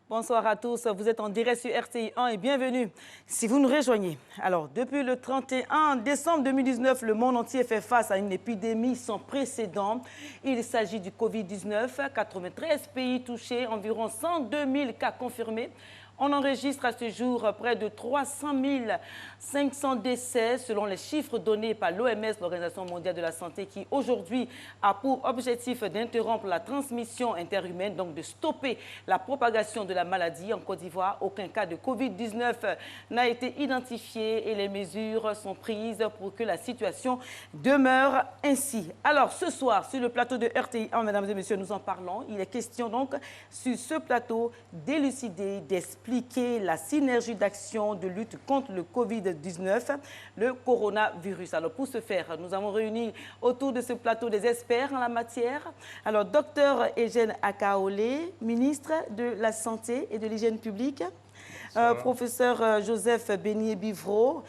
Bonsoir à tous, vous êtes en direct sur RTI 1 et bienvenue si vous nous rejoignez. Alors, depuis le 31 décembre 2019, le monde entier fait face à une épidémie sans précédent. Il s'agit du Covid-19, 93 pays touchés, environ 102 000 cas confirmés. On enregistre à ce jour près de 300 500 décès selon les chiffres donnés par l'OMS, l'Organisation mondiale de la santé, qui aujourd'hui a pour objectif d'interrompre la transmission interhumaine, donc de stopper la propagation de la maladie. En Côte d'Ivoire, aucun cas de Covid-19 n'a été identifié et les mesures sont prises pour que la situation demeure ainsi. Alors ce soir, sur le plateau de RTI 1, mesdames et messieurs, nous en parlons. Il est question donc sur ce plateau d'élucider, d'expliquer la synergie d'action de lutte contre le Covid-19, le coronavirus. Alors pour ce faire, nous avons réuni autour de ce plateau des experts en la matière. Alors Dr Eugène Akaolé, ministre de la Santé et de l'Hygiène publique. Professeur Joseph Bénier-Bivreau,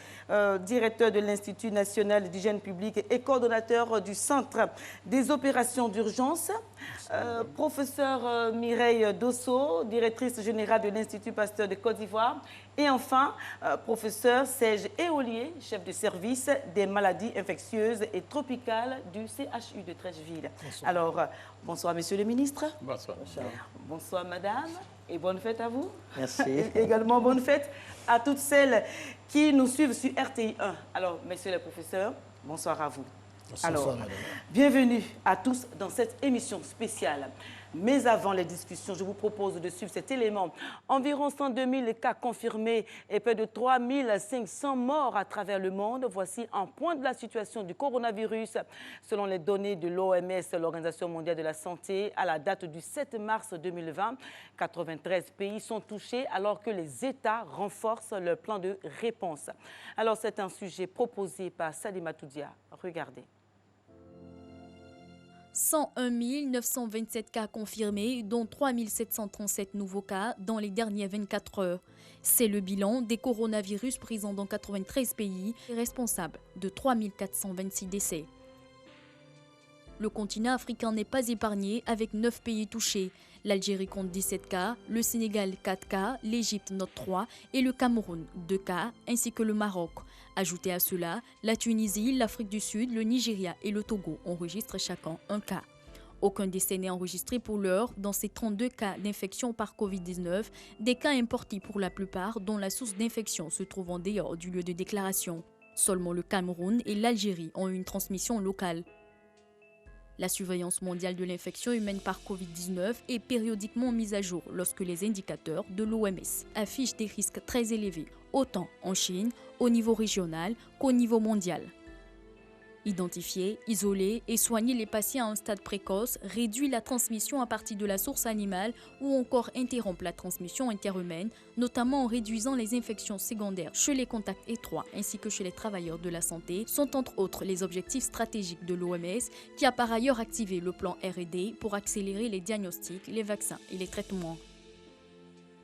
directeur de l'Institut national d'hygiène publique et coordonnateur du Centre des opérations d'urgence. Professeur Mireille Dosso, directrice générale de l'Institut Pasteur de Côte d'Ivoire. Et enfin, professeur Serge Éolier, chef de service des maladies infectieuses et tropicales du CHU de Treichville. Bonsoir. Alors, bonsoir, monsieur le ministre. Bonsoir. Bonsoir, madame. Et bonne fête à vous. Merci. Et également bonne fête à toutes celles qui nous suivent sur RTI 1. Alors, messieurs les professeurs, bonsoir à vous. Bonsoir, alors, madame. Bienvenue à tous dans cette émission spéciale. Mais avant les discussions, je vous propose de suivre cet élément. Environ 102 000 cas confirmés et près de 3 500 morts à travers le monde. Voici un point de la situation du coronavirus. Selon les données de l'OMS, l'Organisation mondiale de la santé, à la date du 7 mars 2020, 93 pays sont touchés alors que les États renforcent leur plan de réponse. Alors c'est un sujet proposé par Salima Toudia. Regardez. 101 927 cas confirmés, dont 3 737 nouveaux cas dans les dernières 24 heures. C'est le bilan des coronavirus présents dans 93 pays et responsable de 3 426 décès. Le continent africain n'est pas épargné avec 9 pays touchés. L'Algérie compte 17 cas, le Sénégal 4 cas, l'Égypte note 3 et le Cameroun 2 cas, ainsi que le Maroc. Ajoutez à cela, la Tunisie, l'Afrique du Sud, le Nigeria et le Togo enregistrent chacun un cas. Aucun décès n'est enregistré pour l'heure dans ces 32 cas d'infection par Covid-19, des cas importés pour la plupart dont la source d'infection se trouve en dehors du lieu de déclaration. Seulement le Cameroun et l'Algérie ont eu une transmission locale. La surveillance mondiale de l'infection humaine par Covid-19 est périodiquement mise à jour lorsque les indicateurs de l'OMS affichent des risques très élevés, autant en Chine, au niveau régional qu'au niveau mondial. Identifier, isoler et soigner les patients à un stade précoce réduit la transmission à partir de la source animale ou encore interrompt la transmission interhumaine, notamment en réduisant les infections secondaires chez les contacts étroits ainsi que chez les travailleurs de la santé, sont entre autres les objectifs stratégiques de l'OMS qui a par ailleurs activé le plan R&D pour accélérer les diagnostics, les vaccins et les traitements.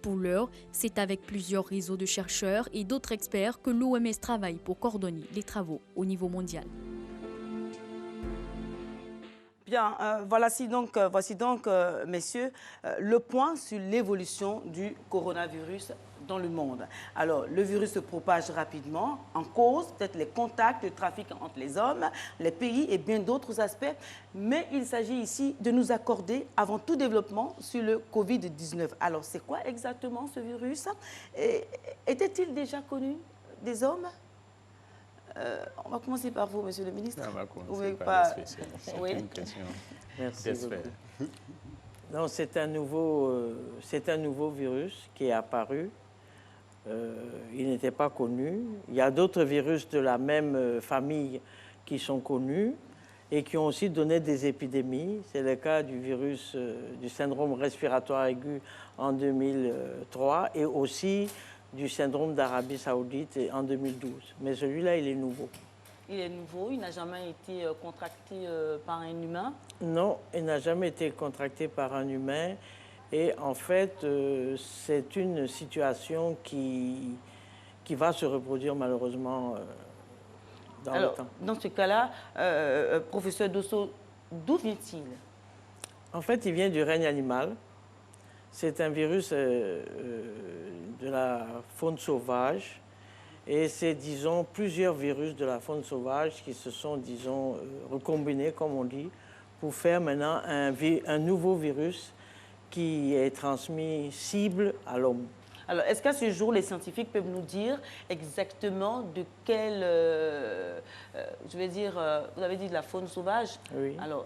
Pour l'heure, c'est avec plusieurs réseaux de chercheurs et d'autres experts que l'OMS travaille pour coordonner les travaux au niveau mondial. Bien, voici donc, messieurs, le point sur l'évolution du coronavirus dans le monde. Alors, le virus se propage rapidement, en cause peut-être les contacts, le trafic entre les hommes, les pays et bien d'autres aspects. Mais il s'agit ici de nous accorder avant tout développement sur le Covid-19. Alors, c'est quoi exactement ce virus? Était-il déjà connu des hommes? On va commencer par vous, monsieur le ministre. On va commencer par les spécialistes. C'est une question d'expert. Non, c'est un nouveau virus qui est apparu. Il n'était pas connu. Il y a d'autres virus de la même famille qui sont connus et qui ont aussi donné des épidémies. C'est le cas du virus du syndrome respiratoire aigu en 2003 et aussi du syndrome d'Arabie Saoudite en 2012. Mais celui-là, il est nouveau. Il est nouveau, il n'a jamais été contracté par un humain? Non, il n'a jamais été contracté par un humain. Et en fait, c'est une situation qui va se reproduire malheureusement dans le temps. Dans ce cas-là, professeur Dosso, d'où vient-il? En fait, il vient du règne animal. C'est un virus de la faune sauvage. Et c'est, disons, plusieurs virus de la faune sauvage qui se sont, disons, recombinés, comme on dit, pour faire maintenant un nouveau virus qui est transmissible à l'homme. Alors, est-ce qu'à ce jour, les scientifiques peuvent nous dire exactement de quelle, je vais dire, vous avez dit de la faune sauvage? Oui. Alors,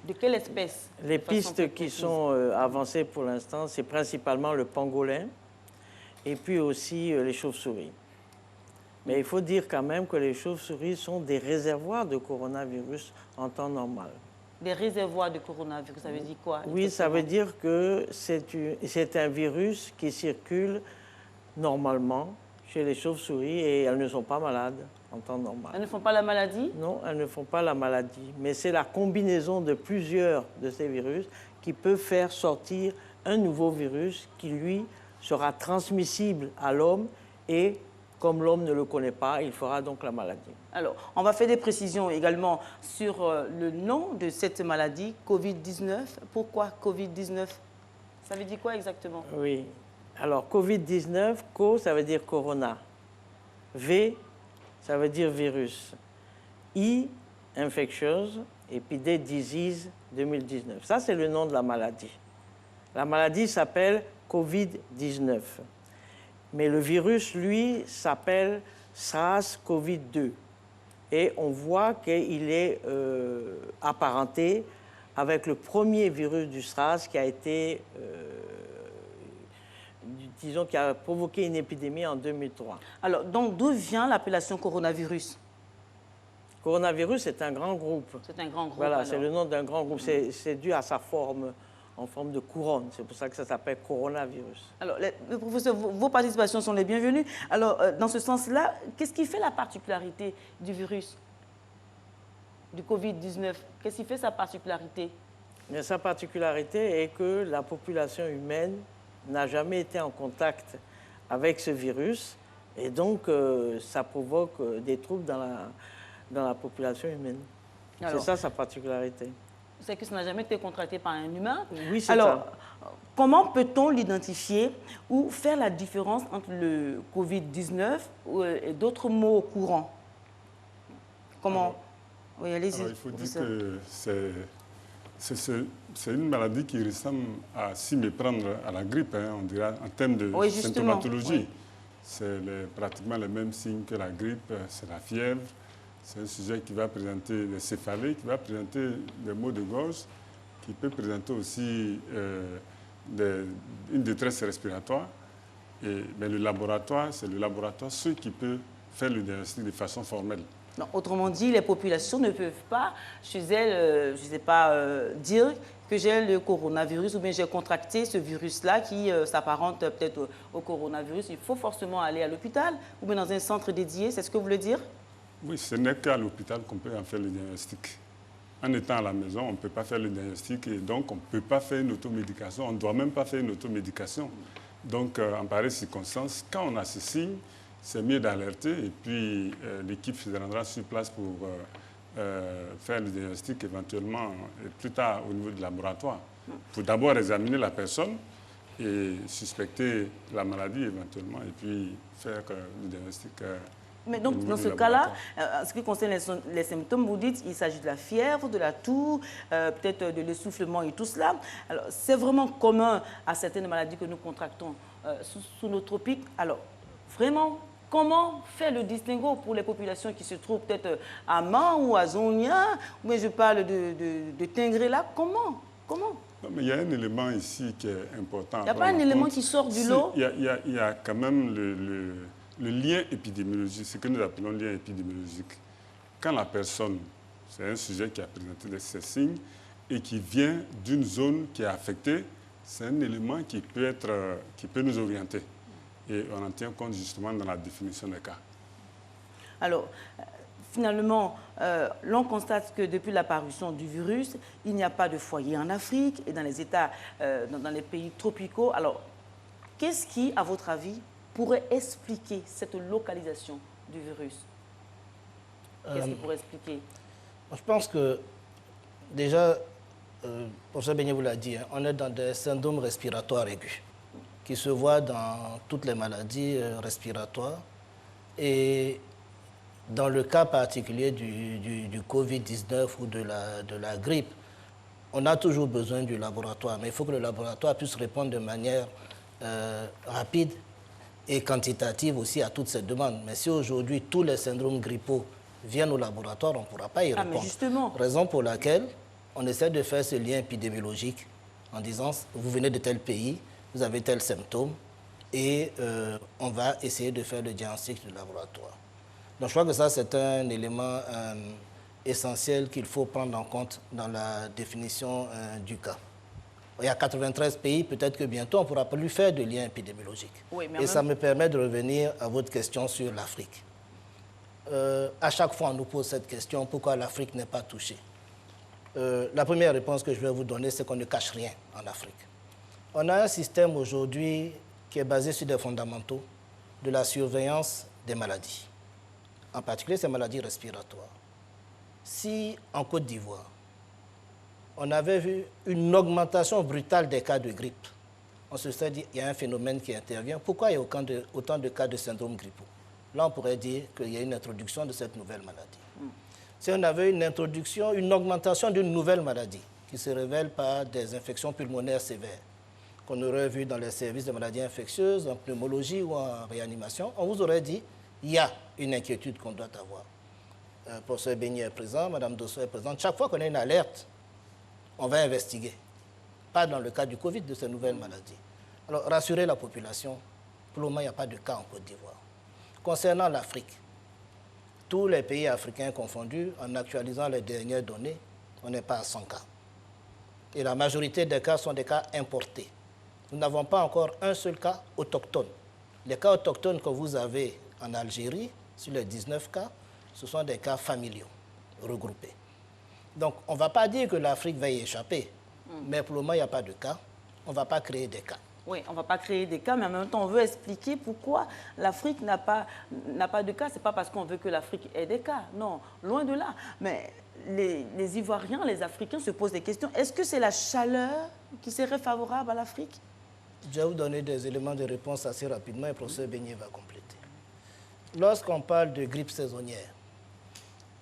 de quelle espèce? Les pistes qui sont avancées pour l'instant, c'est principalement le pangolin et puis aussi les chauves-souris. Mais il faut dire quand même que les chauves-souris sont des réservoirs de coronavirus en temps normal. Des réservoirs de coronavirus, ça veut dire quoi? Oui, ça veut dire que c'est un virus qui circule normalement chez les chauves-souris et elles ne sont pas malades en temps normal. Elles ne font pas la maladie? Non, elles ne font pas la maladie. Mais c'est la combinaison de plusieurs de ces virus qui peut faire sortir un nouveau virus qui, lui, sera transmissible à l'homme et comme l'homme ne le connaît pas, il fera donc la maladie. Alors, on va faire des précisions également sur le nom de cette maladie, Covid-19. Pourquoi Covid-19? Ça veut dire quoi exactement? Oui. Alors, Covid-19, Co, ça veut dire corona. V, ça veut dire virus. I, infectious. Et puis D, disease 2019. Ça, c'est le nom de la maladie. La maladie s'appelle Covid-19. Mais le virus, lui, s'appelle SARS-CoV-2. Et on voit qu'il est apparenté avec le premier virus du SARS qui a été, disons, qui a provoqué une épidémie en 2003. Alors, donc, d'où vient l'appellation coronavirus? Coronavirus, c'est un grand groupe. C'est un grand groupe. Voilà, c'est le nom d'un grand groupe. C'est dû à sa forme, en forme de couronne. C'est pour ça que ça s'appelle coronavirus. Alors, le professeur, vos participations sont les bienvenues. Alors, dans ce sens-là, qu'est-ce qui fait la particularité du virus, du Covid-19? Qu'est-ce qui fait sa particularité? Mais sa particularité est que la population humaine n'a jamais été en contact avec ce virus. Et donc, ça provoque des troubles dans la population humaine. C'est ça sa particularité. C'est que ça n'a jamais été contracté par un humain. Oui, c'est Alors, ça. comment peut-on l'identifier ou faire la différence entre le Covid-19 et d'autres mots courants? Comment? Oui, allez-y. Il faut dire que c'est une maladie qui ressemble à s'y méprendre à la grippe, hein, on dirait, en termes de symptomatologie. Oui. C'est pratiquement les mêmes signes que la grippe, c'est la fièvre. C'est un sujet qui va présenter des céphalées, qui va présenter des maux de gorge, qui peut présenter aussi une détresse respiratoire. Mais le laboratoire, c'est le laboratoire seul qui peut faire le diagnostic de façon formelle. Non, autrement dit, les populations ne peuvent pas, chez elles, je ne sais pas, dire que j'ai le coronavirus ou bien j'ai contracté ce virus-là qui s'apparente peut-être au coronavirus. Il faut forcément aller à l'hôpital ou bien dans un centre dédié, c'est ce que vous voulez dire? Oui, ce n'est qu'à l'hôpital qu'on peut en faire le diagnostic. En étant à la maison, on ne peut pas faire le diagnostic et donc on ne peut pas faire une automédication. On ne doit même pas faire une automédication. Donc, en pareille circonstance, quand on a ce signe, c'est mieux d'alerter et puis l'équipe se rendra sur place pour faire le diagnostic éventuellement et plus tard au niveau du laboratoire. Pour d'abord examiner la personne et suspecter la maladie éventuellement et puis faire le diagnostic. Mais donc, dans ce cas-là, en ce qui concerne les symptômes, vous dites qu'il s'agit de la fièvre, de la toux, peut-être de l'essoufflement et tout cela. Alors, c'est vraiment commun à certaines maladies que nous contractons sous nos tropiques. Alors, vraiment, comment faire le distinguo pour les populations qui se trouvent peut-être à Man ou à Zonia, ou bien je parle de Tingré-là, comment? Non, mais il y a un élément ici qui est important. Il n'y a pas un élément qui sort du lot? Il y a quand même le lien épidémiologique, ce que nous appelons lien épidémiologique. Quand la personne, c'est un sujet qui a présenté ces signes et qui vient d'une zone qui est affectée, c'est un élément qui peut nous orienter. Et on en tient compte justement dans la définition des cas. Alors, finalement, l'on constate que depuis l'apparition du virus, il n'y a pas de foyer en Afrique et dans les États, dans les pays tropicaux. Alors, qu'est-ce qui, à votre avis, pourrait expliquer cette localisation du virus? Qu'est-ce qui pourrait expliquer? Je pense que déjà, Professeur Beignet vous l'a dit, hein, on est dans des syndromes respiratoires aigus qui se voient dans toutes les maladies respiratoires. Et dans le cas particulier du Covid-19 ou de la grippe, on a toujours besoin du laboratoire, mais il faut que le laboratoire puisse répondre de manière rapide et quantitative aussi à toutes ces demandes. Mais si aujourd'hui tous les syndromes grippaux viennent au laboratoire, on ne pourra pas y répondre. Mais justement. Raison pour laquelle on essaie de faire ce lien épidémiologique en disant vous venez de tel pays, vous avez tel symptôme et on va essayer de faire le diagnostic du laboratoire. Donc je crois que ça c'est un élément essentiel qu'il faut prendre en compte dans la définition du cas. Il y a 93 pays, peut-être que bientôt on ne pourra plus faire de lien épidémiologique. Oui, et ça me permet de revenir à votre question sur l'Afrique. À chaque fois on nous pose cette question, pourquoi l'Afrique n'est pas touchée? La première réponse que je vais vous donner, c'est qu'on ne cache rien en Afrique. On a un système aujourd'hui qui est basé sur des fondamentaux de la surveillance des maladies, en particulier ces maladies respiratoires. Si en Côte d'Ivoire, on avait vu une augmentation brutale des cas de grippe, on se serait dit qu'il y a un phénomène qui intervient. Pourquoi il y a autant de cas de syndrome grippaux? Là, on pourrait dire qu'il y a une introduction de cette nouvelle maladie. Si on avait une augmentation d'une nouvelle maladie qui se révèle par des infections pulmonaires sévères, qu'on aurait vu dans les services de maladies infectieuses, en pneumologie ou en réanimation, on vous aurait dit qu'il y a une inquiétude qu'on doit avoir. Professeur Beignet est présent, Mme Dosso est présente. Chaque fois qu'on a une alerte, on va investiguer. Pas dans le cas du Covid, de ces nouvelles maladies. Alors, rassurer la population, pour le moment, il n'y a pas de cas en Côte d'Ivoire. Concernant l'Afrique, tous les pays africains confondus, en actualisant les dernières données, on n'est pas à 100 cas. Et la majorité des cas sont des cas importés. Nous n'avons pas encore un seul cas autochtone. Les cas autochtones que vous avez en Algérie, sur les 19 cas, ce sont des cas familiaux, regroupés. Donc, on ne va pas dire que l'Afrique va y échapper, mais pour le moment, il n'y a pas de cas. On ne va pas créer des cas. Oui, on ne va pas créer des cas, mais en même temps, on veut expliquer pourquoi l'Afrique n'a pas de cas. Ce n'est pas parce qu'on veut que l'Afrique ait des cas. Non, loin de là. Mais les Ivoiriens, les Africains se posent des questions. Est-ce que c'est la chaleur qui serait favorable à l'Afrique? Je vais vous donner des éléments de réponse assez rapidement et le professeur Beignet va compléter. Lorsqu'on parle de grippe saisonnière,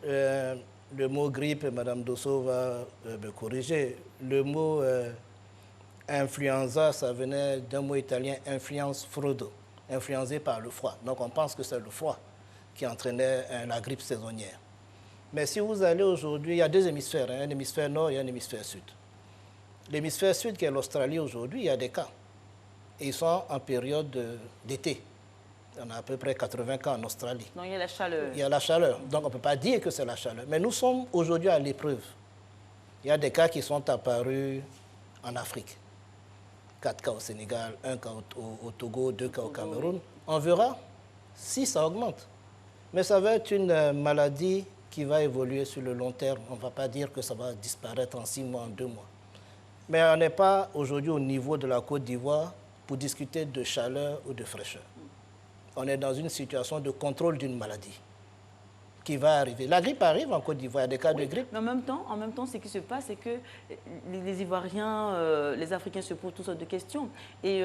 le mot grippe, Mme Dosso va me corriger, le mot influenza, ça venait d'un mot italien, influence frodo, influencé par le froid. Donc on pense que c'est le froid qui entraînait la grippe saisonnière. Mais si vous allez aujourd'hui, il y a deux hémisphères, un hémisphère nord et un hémisphère sud. L'hémisphère sud, qui est l'Australie aujourd'hui, il y a des cas. Et ils sont en période d'été. On a à peu près 80 cas en Australie. Non, il y a la chaleur. Il y a la chaleur. Donc on ne peut pas dire que c'est la chaleur. Mais nous sommes aujourd'hui à l'épreuve. Il y a des cas qui sont apparus en Afrique. 4 cas au Sénégal, 1 cas au Togo, 2 cas au Cameroun. On verra si ça augmente. Mais ça va être une maladie qui va évoluer sur le long terme. On ne va pas dire que ça va disparaître en 6 mois, en 2 mois. Mais on n'est pas aujourd'hui au niveau de la Côte d'Ivoire pour discuter de chaleur ou de fraîcheur. On est dans une situation de contrôle d'une maladie qui va arriver. La grippe arrive en Côte d'Ivoire, il y a des cas de grippe. Mais en même temps, ce qui se passe, c'est que les Ivoiriens, les Africains se posent toutes sortes de questions. Et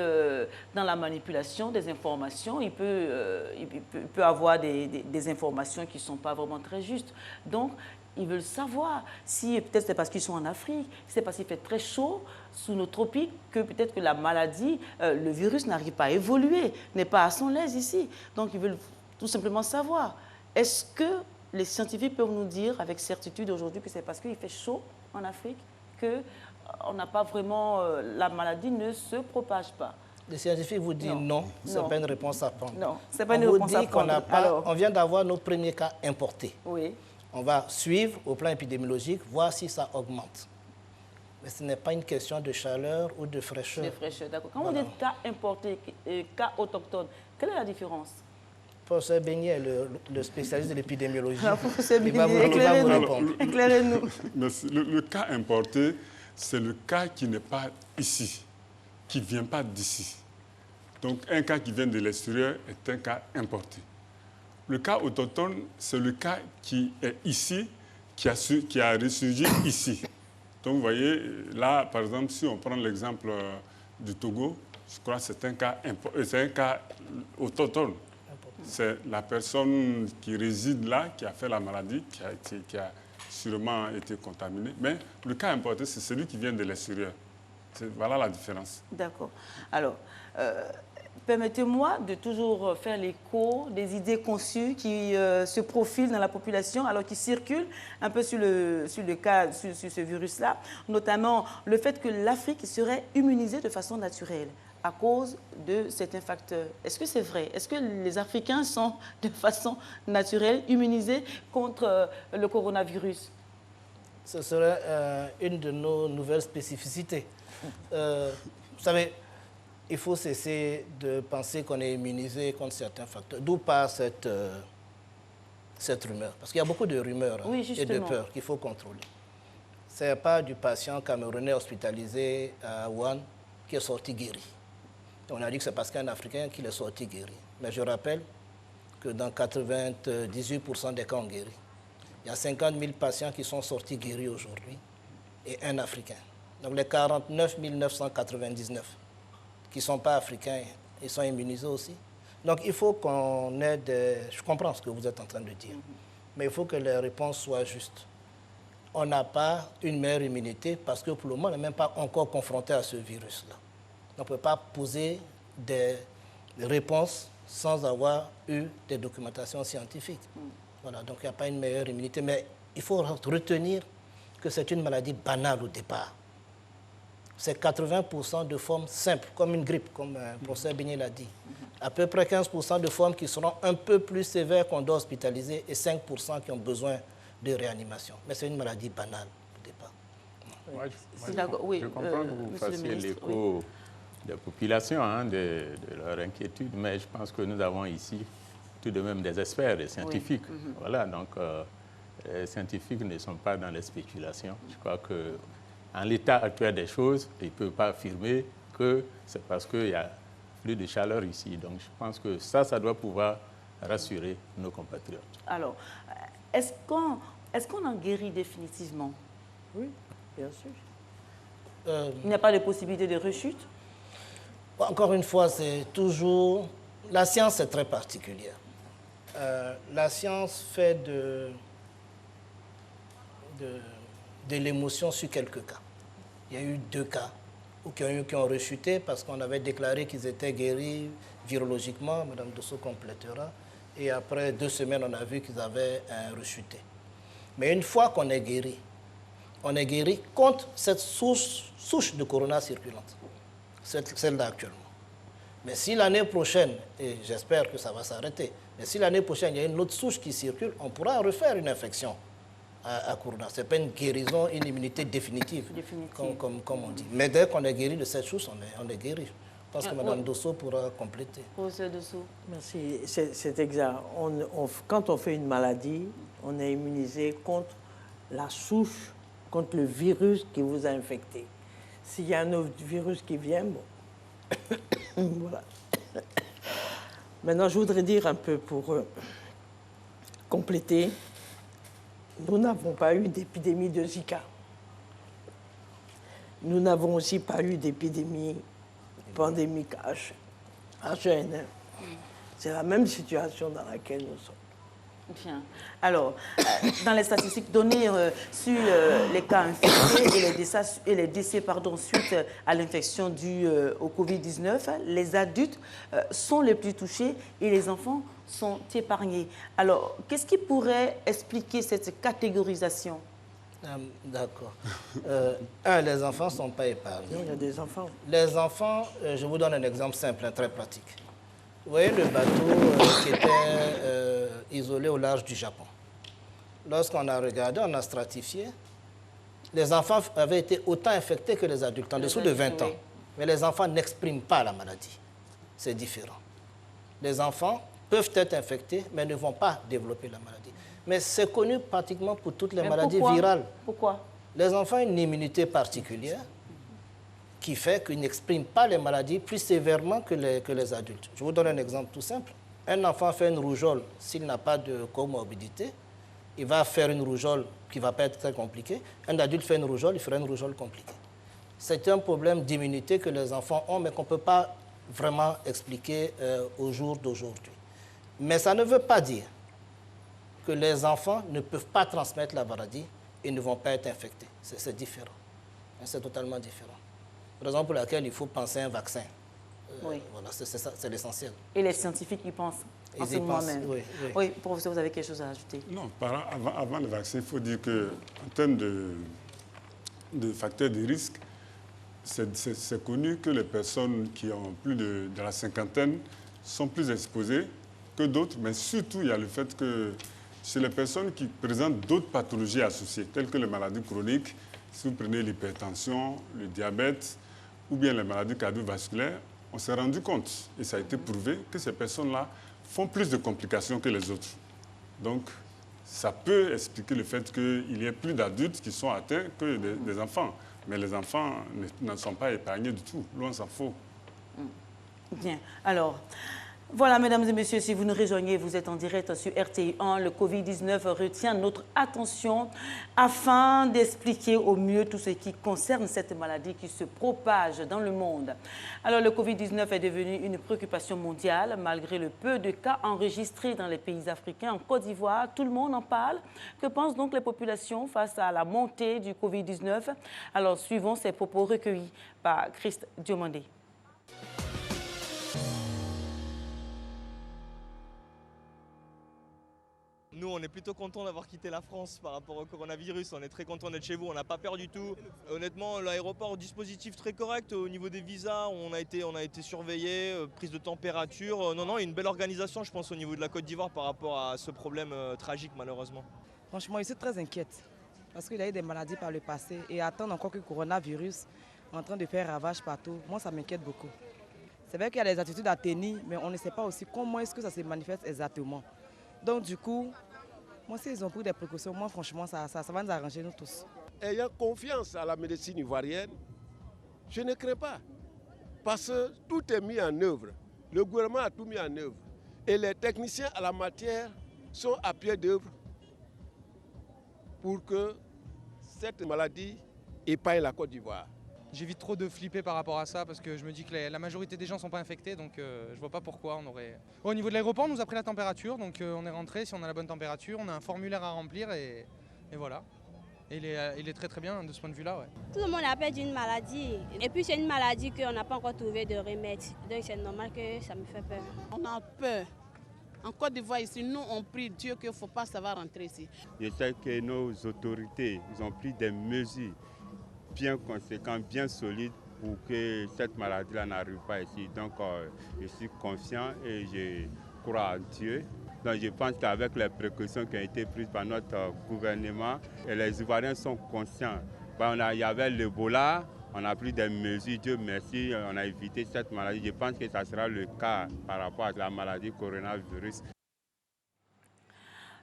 dans la manipulation des informations, il peut avoir des informations qui ne sont pas vraiment très justes. Donc, ils veulent savoir si, peut-être c'est parce qu'ils sont en Afrique, c'est parce qu'il fait très chaud sous nos tropiques, que peut-être que la maladie, le virus n'arrive pas à évoluer, n'est pas à son aise ici. Donc, ils veulent tout simplement savoir. Est-ce que les scientifiques peuvent nous dire avec certitude aujourd'hui que c'est parce qu'il fait chaud en Afrique qu'on n'a pas vraiment, la maladie ne se propage pas? Les scientifiques vous disent non, ce n'est pas une réponse à prendre. Non, ce n'est pas une réponse à prendre. On vient d'avoir nos premiers cas importés. Oui. On va suivre au plan épidémiologique, voir si ça augmente. Mais ce n'est pas une question de chaleur ou de fraîcheur. De fraîcheur, d'accord. Quand on dit cas importés et cas autochtones, quelle est la différence? Professeur Beignet, le spécialiste de l'épidémiologie, il va vous répondre. Éclairez-nous. Le cas importé, c'est le cas qui n'est pas ici, qui ne vient pas d'ici. Donc un cas qui vient de l'extérieur est un cas importé. Le cas autochtone, c'est le cas qui est ici, qui a ressurgi ici. Donc, vous voyez, là, par exemple, si on prend l'exemple du Togo, je crois que c'est un cas autochtone. C'est la personne qui réside là, qui a fait la maladie, qui a sûrement été contaminée. Mais le cas importé, c'est celui qui vient de l'extérieur. Voilà la différence. D'accord. Alors, permettez-moi de toujours faire l'écho des idées conçues qui se profilent dans la population, alors qui circulent un peu sur ce virus-là, notamment le fait que l'Afrique serait immunisée de façon naturelle à cause de certains facteurs. Est-ce que c'est vrai? Est-ce que les Africains sont de façon naturelle immunisés contre le coronavirus? Ce serait une de nos nouvelles spécificités. Vous savez, il faut cesser de penser qu'on est immunisé contre certains facteurs. D'où part cette rumeur? Parce qu'il y a beaucoup de rumeurs et de peurs qu'il faut contrôler. Ce n'est pas du patient camerounais hospitalisé à Wuhan qui est sorti guéri. On a dit que c'est parce qu'un Africain qu'il est sorti guéri. Mais je rappelle que dans 98% des cas, on guérit. Il y a 50 000 patients qui sont sortis guéris aujourd'hui et un Africain. Donc les 49 999 qui ne sont pas africains, ils sont immunisés aussi. Donc il faut qu'on ait des... Je comprends ce que vous êtes en train de dire, mais il faut que les réponses soient justes. On n'a pas une meilleure immunité parce que pour le moment, on n'est même pas encore confronté à ce virus-là. On ne peut pas poser des réponses sans avoir eu des documentations scientifiques. Voilà, donc il n'y a pas une meilleure immunité, mais il faut retenir que c'est une maladie banale au départ. C'est 80% de formes simples, comme une grippe, comme le professeur Bigné l'a dit. À peu près 15% de formes qui seront un peu plus sévères qu'on doit hospitaliser et 5% qui ont besoin de réanimation. Mais c'est une maladie banale au départ. Je comprends que vous fassiez l'écho des populations, de leur inquiétude, mais je pense que nous avons ici tout de même des experts, des scientifiques. Voilà, donc les scientifiques ne sont pas dans les spéculations. Je crois qu'en l'état actuel des choses, ils ne peuvent pas affirmer que c'est parce qu'il y a plus de chaleur ici. Donc je pense que ça doit pouvoir rassurer nos compatriotes. Alors, est-ce qu'on en guérit définitivement? Oui, bien sûr. Il n'y a pas de possibilité de rechute? Encore une fois, c'est toujours... La science est très particulière. La science fait de l'émotion sur quelques cas. Il y a eu 2 cas qui ont rechuté parce qu'on avait déclaré qu'ils étaient guéris virologiquement. Mme Dosso complétera. Et après 2 semaines, on a vu qu'ils avaient rechuté. Mais une fois qu'on est guéri, on est guéri contre cette souche de corona circulante, celle-là actuellement. Mais si l'année prochaine, et j'espère que ça va s'arrêter, mais si l'année prochaine, il y a une autre souche qui circule, on pourra refaire une infection à corona. Ce n'est pas une guérison, une immunité définitive. Comme on dit. Mais dès qu'on est guéri de cette souche, on est guéri. Je pense que Mme Dosso pourra compléter. Professeur Dosso. Merci, c'est exact. Quand on fait une maladie, on est immunisé contre la souche, contre le virus qui vous a infecté. S'il y a un autre virus qui vient, bon... Voilà. Maintenant, je voudrais dire un peu pour compléter, nous n'avons pas eu d'épidémie de Zika. Nous n'avons aussi pas eu d'épidémie pandémique H1N1. C'est la même situation dans laquelle nous sommes. Bien. Alors, dans les statistiques données sur les cas infectés et les décès suite à l'infection due au Covid-19, les adultes sont les plus touchés et les enfants sont épargnés. Alors, qu'est-ce qui pourrait expliquer cette catégorisation? D'accord. Les enfants ne sont pas épargnés. Non, il y a des enfants. Les enfants, je vous donne un exemple simple, très pratique. Vous voyez le bateau qui était isolé au large du Japon. Lorsqu'on a regardé, on a stratifié, les enfants avaient été autant infectés que les adultes, en dessous de 20 ans. Mais les enfants n'expriment pas la maladie. C'est différent. Les enfants peuvent être infectés, mais ne vont pas développer la maladie. Mais c'est connu pratiquement pour toutes les maladies virales. Pourquoi? Les enfants ont une immunité particulière qui fait qu'ils n'expriment pas les maladies plus sévèrement que les adultes. Je vous donne un exemple tout simple. Un enfant fait une rougeole s'il n'a pas de comorbidité, il va faire une rougeole qui ne va pas être très compliquée. Un adulte fait une rougeole, il fera une rougeole compliquée. C'est un problème d'immunité que les enfants ont, mais qu'on ne peut pas vraiment expliquer au jour d'aujourd'hui. Mais ça ne veut pas dire que les enfants ne peuvent pas transmettre la maladie et ne vont pas être infectés. C'est différent. C'est totalement différent. Raison pour laquelle il faut penser à un vaccin. Oui. Voilà, c'est l'essentiel. Et les scientifiques y pensent en ce moment même. Oui, oui. Oui, professeur, vous avez quelque chose à ajouter? Non, avant le vaccin, il faut dire qu'en termes de facteurs de risque, c'est connu que les personnes qui ont plus de la cinquantaine sont plus exposées que d'autres, mais surtout, il y a le fait que chez les personnes qui présentent d'autres pathologies associées, telles que les maladies chroniques, si vous prenez l'hypertension, le diabète ou bien les maladies cardiovasculaires, on s'est rendu compte, et ça a été prouvé, que ces personnes-là font plus de complications que les autres. Donc, ça peut expliquer le fait qu'il y ait plus d'adultes qui sont atteints que des enfants. Mais les enfants ne sont pas épargnés du tout, loin s'en faut. Bien. Alors, voilà, mesdames et messieurs, si vous nous rejoignez, vous êtes en direct sur RTI1. Le Covid-19 retient notre attention afin d'expliquer au mieux tout ce qui concerne cette maladie qui se propage dans le monde. Alors, le Covid-19 est devenu une préoccupation mondiale, malgré le peu de cas enregistrés dans les pays africains. En Côte d'Ivoire, tout le monde en parle. Que pensent donc les populations face à la montée du Covid-19? Alors, suivons ces propos recueillis par Christ Diomandé. Nous, on est plutôt contents d'avoir quitté la France par rapport au coronavirus. On est très contents d'être chez vous, on n'a pas peur du tout. Honnêtement, l'aéroport, dispositif très correct. Au niveau des visas, on a été surveillés, prise de température. Non, une belle organisation, je pense, au niveau de la Côte d'Ivoire par rapport à ce problème tragique, malheureusement. Franchement, je suis très inquiète parce qu'il y a eu des maladies par le passé et attendre encore que le coronavirus est en train de faire ravage partout, moi, ça m'inquiète beaucoup. C'est vrai qu'il y a des attitudes à tenir, mais on ne sait pas aussi comment est-ce que ça se manifeste exactement. Donc du coup, moi si ils ont pris des précautions, moi franchement ça va nous arranger nous tous. Ayant confiance à la médecine ivoirienne, je ne crains pas. Parce que tout est mis en œuvre. Le gouvernement a tout mis en œuvre. Et les techniciens à la matière sont à pied d'œuvre pour que cette maladie épargne la Côte d'Ivoire. J'évite trop de flipper par rapport à ça parce que je me dis que la majorité des gens ne sont pas infectés, donc je vois pas pourquoi on aurait... Au niveau de l'aéroport, on nous a pris la température, donc on est rentré, si on a la bonne température, on a un formulaire à remplir et voilà. Et il est très très bien de ce point de vue-là. Ouais. Tout le monde a perdu une maladie et puis c'est une maladie qu'on n'a pas encore trouvé de remède, donc c'est normal que ça me fait peur. On a peur. En Côte d'Ivoire, ici, nous, on prie Dieu qu'il ne faut pas savoir rentrer ici. Je sais que nos autorités, ils ont pris des mesures bien conséquentes, bien solides pour que cette maladie-là n'arrive pas ici. Donc, je suis confiant et je crois en Dieu. Donc, je pense qu'avec les précautions qui ont été prises par notre gouvernement, et les Ivoiriens sont conscients. Il y avait l'Ebola, on a pris des mesures, Dieu merci, on a évité cette maladie. Je pense que ça sera le cas par rapport à la maladie coronavirus.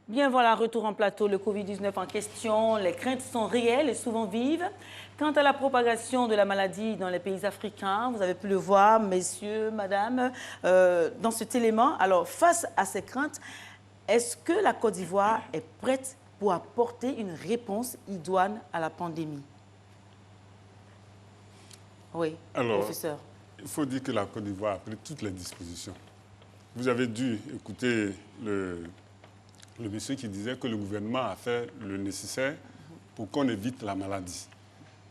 Bien voilà, retour en plateau, le Covid-19 en question. Les craintes sont réelles et souvent vives. Quant à la propagation de la maladie dans les pays africains, vous avez pu le voir, messieurs, madame, dans cet élément. Alors, face à ces craintes, est-ce que la Côte d'Ivoire est prête pour apporter une réponse idoine à la pandémie? Oui, alors, professeur. Il faut dire que la Côte d'Ivoire a pris toutes les dispositions. Vous avez dû écouter le monsieur qui disait que le gouvernement a fait le nécessaire pour qu'on évite la maladie.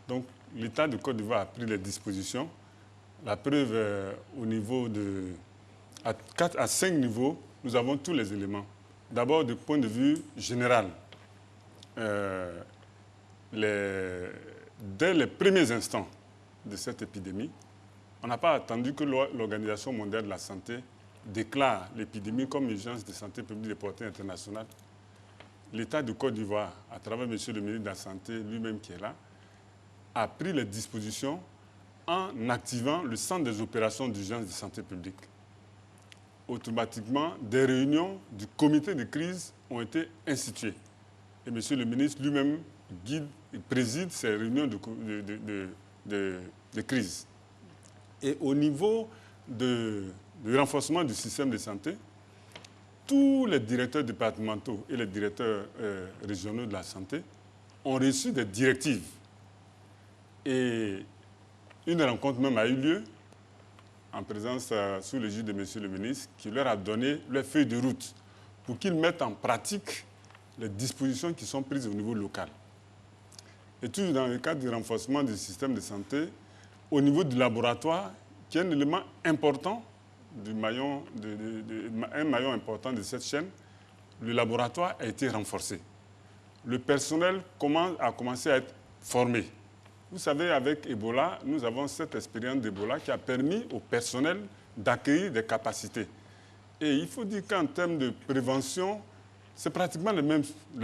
Donc, l'État de Côte d'Ivoire a pris les dispositions. La preuve, au niveau de... À 4 à 5 niveaux, nous avons tous les éléments. D'abord, du point de vue général, dès les premiers instants de cette épidémie, on n'a pas attendu que l'Organisation mondiale de la santé déclare l'épidémie comme urgence de santé publique de portée internationale. L'État de Côte d'Ivoire, à travers monsieur le ministre de la Santé lui-même qui est là, a pris les dispositions en activant le centre des opérations d'urgence de santé publique. Automatiquement, des réunions du comité de crise ont été instituées. Et monsieur le ministre lui-même guide et préside ces réunions de crise. Et au niveau du renforcement du système de santé, tous les directeurs départementaux et les directeurs régionaux de la santé ont reçu des directives. Et une rencontre même a eu lieu en présence sous l'égide de M. le ministre qui leur a donné leur feuille de route pour qu'ils mettent en pratique les dispositions qui sont prises au niveau local. Et toujours dans le cadre du renforcement du système de santé, au niveau du laboratoire, qui est un élément important, un maillon important de cette chaîne, le laboratoire a été renforcé. Le personnel a commencé à être formé. Vous savez, avec Ebola, nous avons cette expérience d'Ebola qui a permis au personnel d'acquérir des capacités. Et il faut dire qu'en termes de prévention, c'est pratiquement les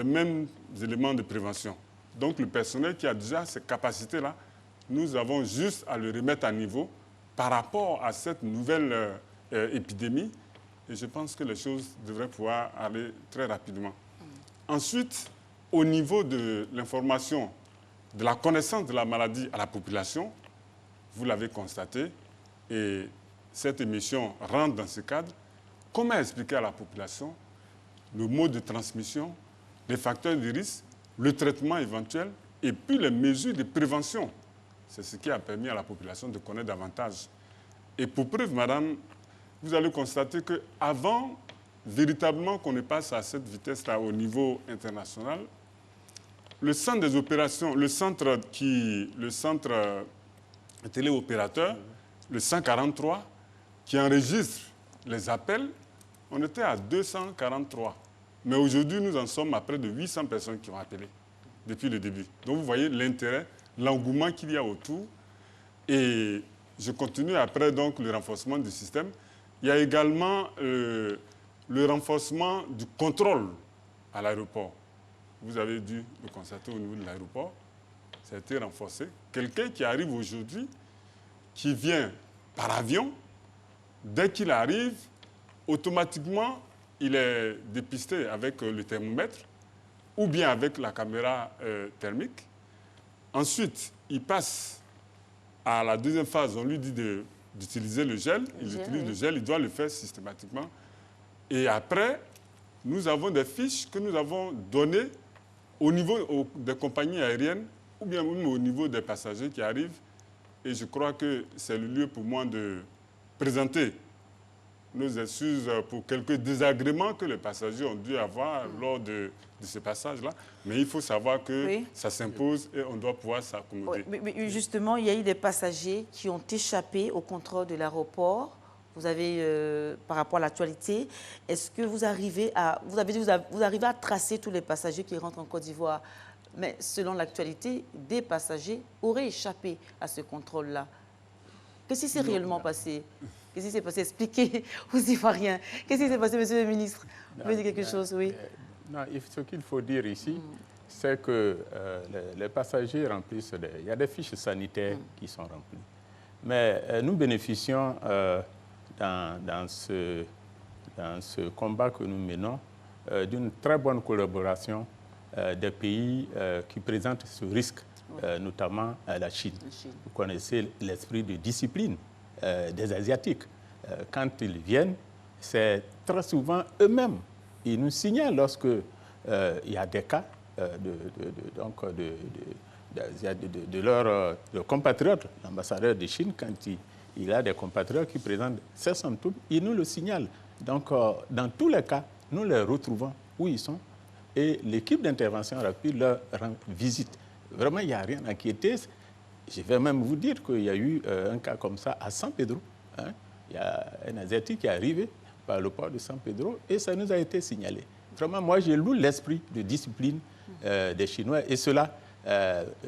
mêmes éléments de prévention. Donc le personnel qui a déjà ces capacités-là, nous avons juste à le remettre à niveau par rapport à cette nouvelle épidémie. Et je pense que les choses devraient pouvoir aller très rapidement. Ensuite, au niveau de l'information, de la connaissance de la maladie à la population, vous l'avez constaté, et cette émission rentre dans ce cadre. Comment expliquer à la population le mode de transmission, les facteurs de risque, le traitement éventuel et puis les mesures de prévention? C'est ce qui a permis à la population de connaître davantage. Et pour preuve, madame, vous allez constater qu'avant véritablement qu'on ne passe à cette vitesse-là au niveau international, le centre des opérations, le centre téléopérateur, le 143, qui enregistre les appels, on était à 243. Mais aujourd'hui, nous en sommes à près de 800 personnes qui ont appelé depuis le début. Donc vous voyez l'intérêt, l'engouement qu'il y a autour. Et je continue après donc le renforcement du système. Il y a également le renforcement du contrôle à l'aéroport. Vous avez dû le constater au niveau de l'aéroport. Ça a été renforcé. Quelqu'un qui arrive aujourd'hui, qui vient par avion, dès qu'il arrive, automatiquement, il est dépisté avec le thermomètre ou bien avec la caméra thermique. Ensuite, il passe à la deuxième phase. On lui dit d'utiliser le gel. Il utilise le gel, il doit le faire systématiquement. Et après, nous avons des fiches que nous avons données au niveau des compagnies aériennes ou bien même au niveau des passagers qui arrivent. Et je crois que c'est le lieu pour moi de présenter nos excuses pour quelques désagréments que les passagers ont dû avoir lors de ce passage-là. Mais il faut savoir que ça s'impose et on doit pouvoir s'accommoder. Oui, mais justement, il y a eu des passagers qui ont échappé au contrôle de l'aéroport. Vous avez, par rapport à l'actualité, est-ce que vous arrivez à tracer tous les passagers qui rentrent en Côte d'Ivoire? Mais selon l'actualité, des passagers auraient échappé à ce contrôle-là. Qu'est-ce qui s'est réellement passé? Qu'est-ce qui s'est passé? Expliquez aux Ivoiriens. Qu'est-ce qui s'est passé, monsieur le ministre? Vous voulez dire quelque chose, oui? Non, ce qu'il faut dire ici, c'est que les passagers remplissent il y a des fiches sanitaires qui sont remplies. Mais nous bénéficions dans ce combat que nous menons d'une très bonne collaboration des pays qui présentent ce risque, notamment la Chine. Vous connaissez l'esprit de discipline des Asiatiques. Quand ils viennent, c'est très souvent eux-mêmes. Ils nous signalent lorsque il y a des cas de leurs compatriotes. L'ambassadeur de Chine, quand il a des compatriotes qui présentent ces symptômes, il nous le signale. Donc, dans tous les cas, nous les retrouvons où ils sont et l'équipe d'intervention rapide leur rend visite. Vraiment, il n'y a rien à inquiéter. Je vais même vous dire qu'il y a eu un cas comme ça à San Pedro. Il y a un Asiatique qui est arrivé par le port de San Pedro et ça nous a été signalé. Vraiment, moi, je loue l'esprit de discipline des Chinois et cela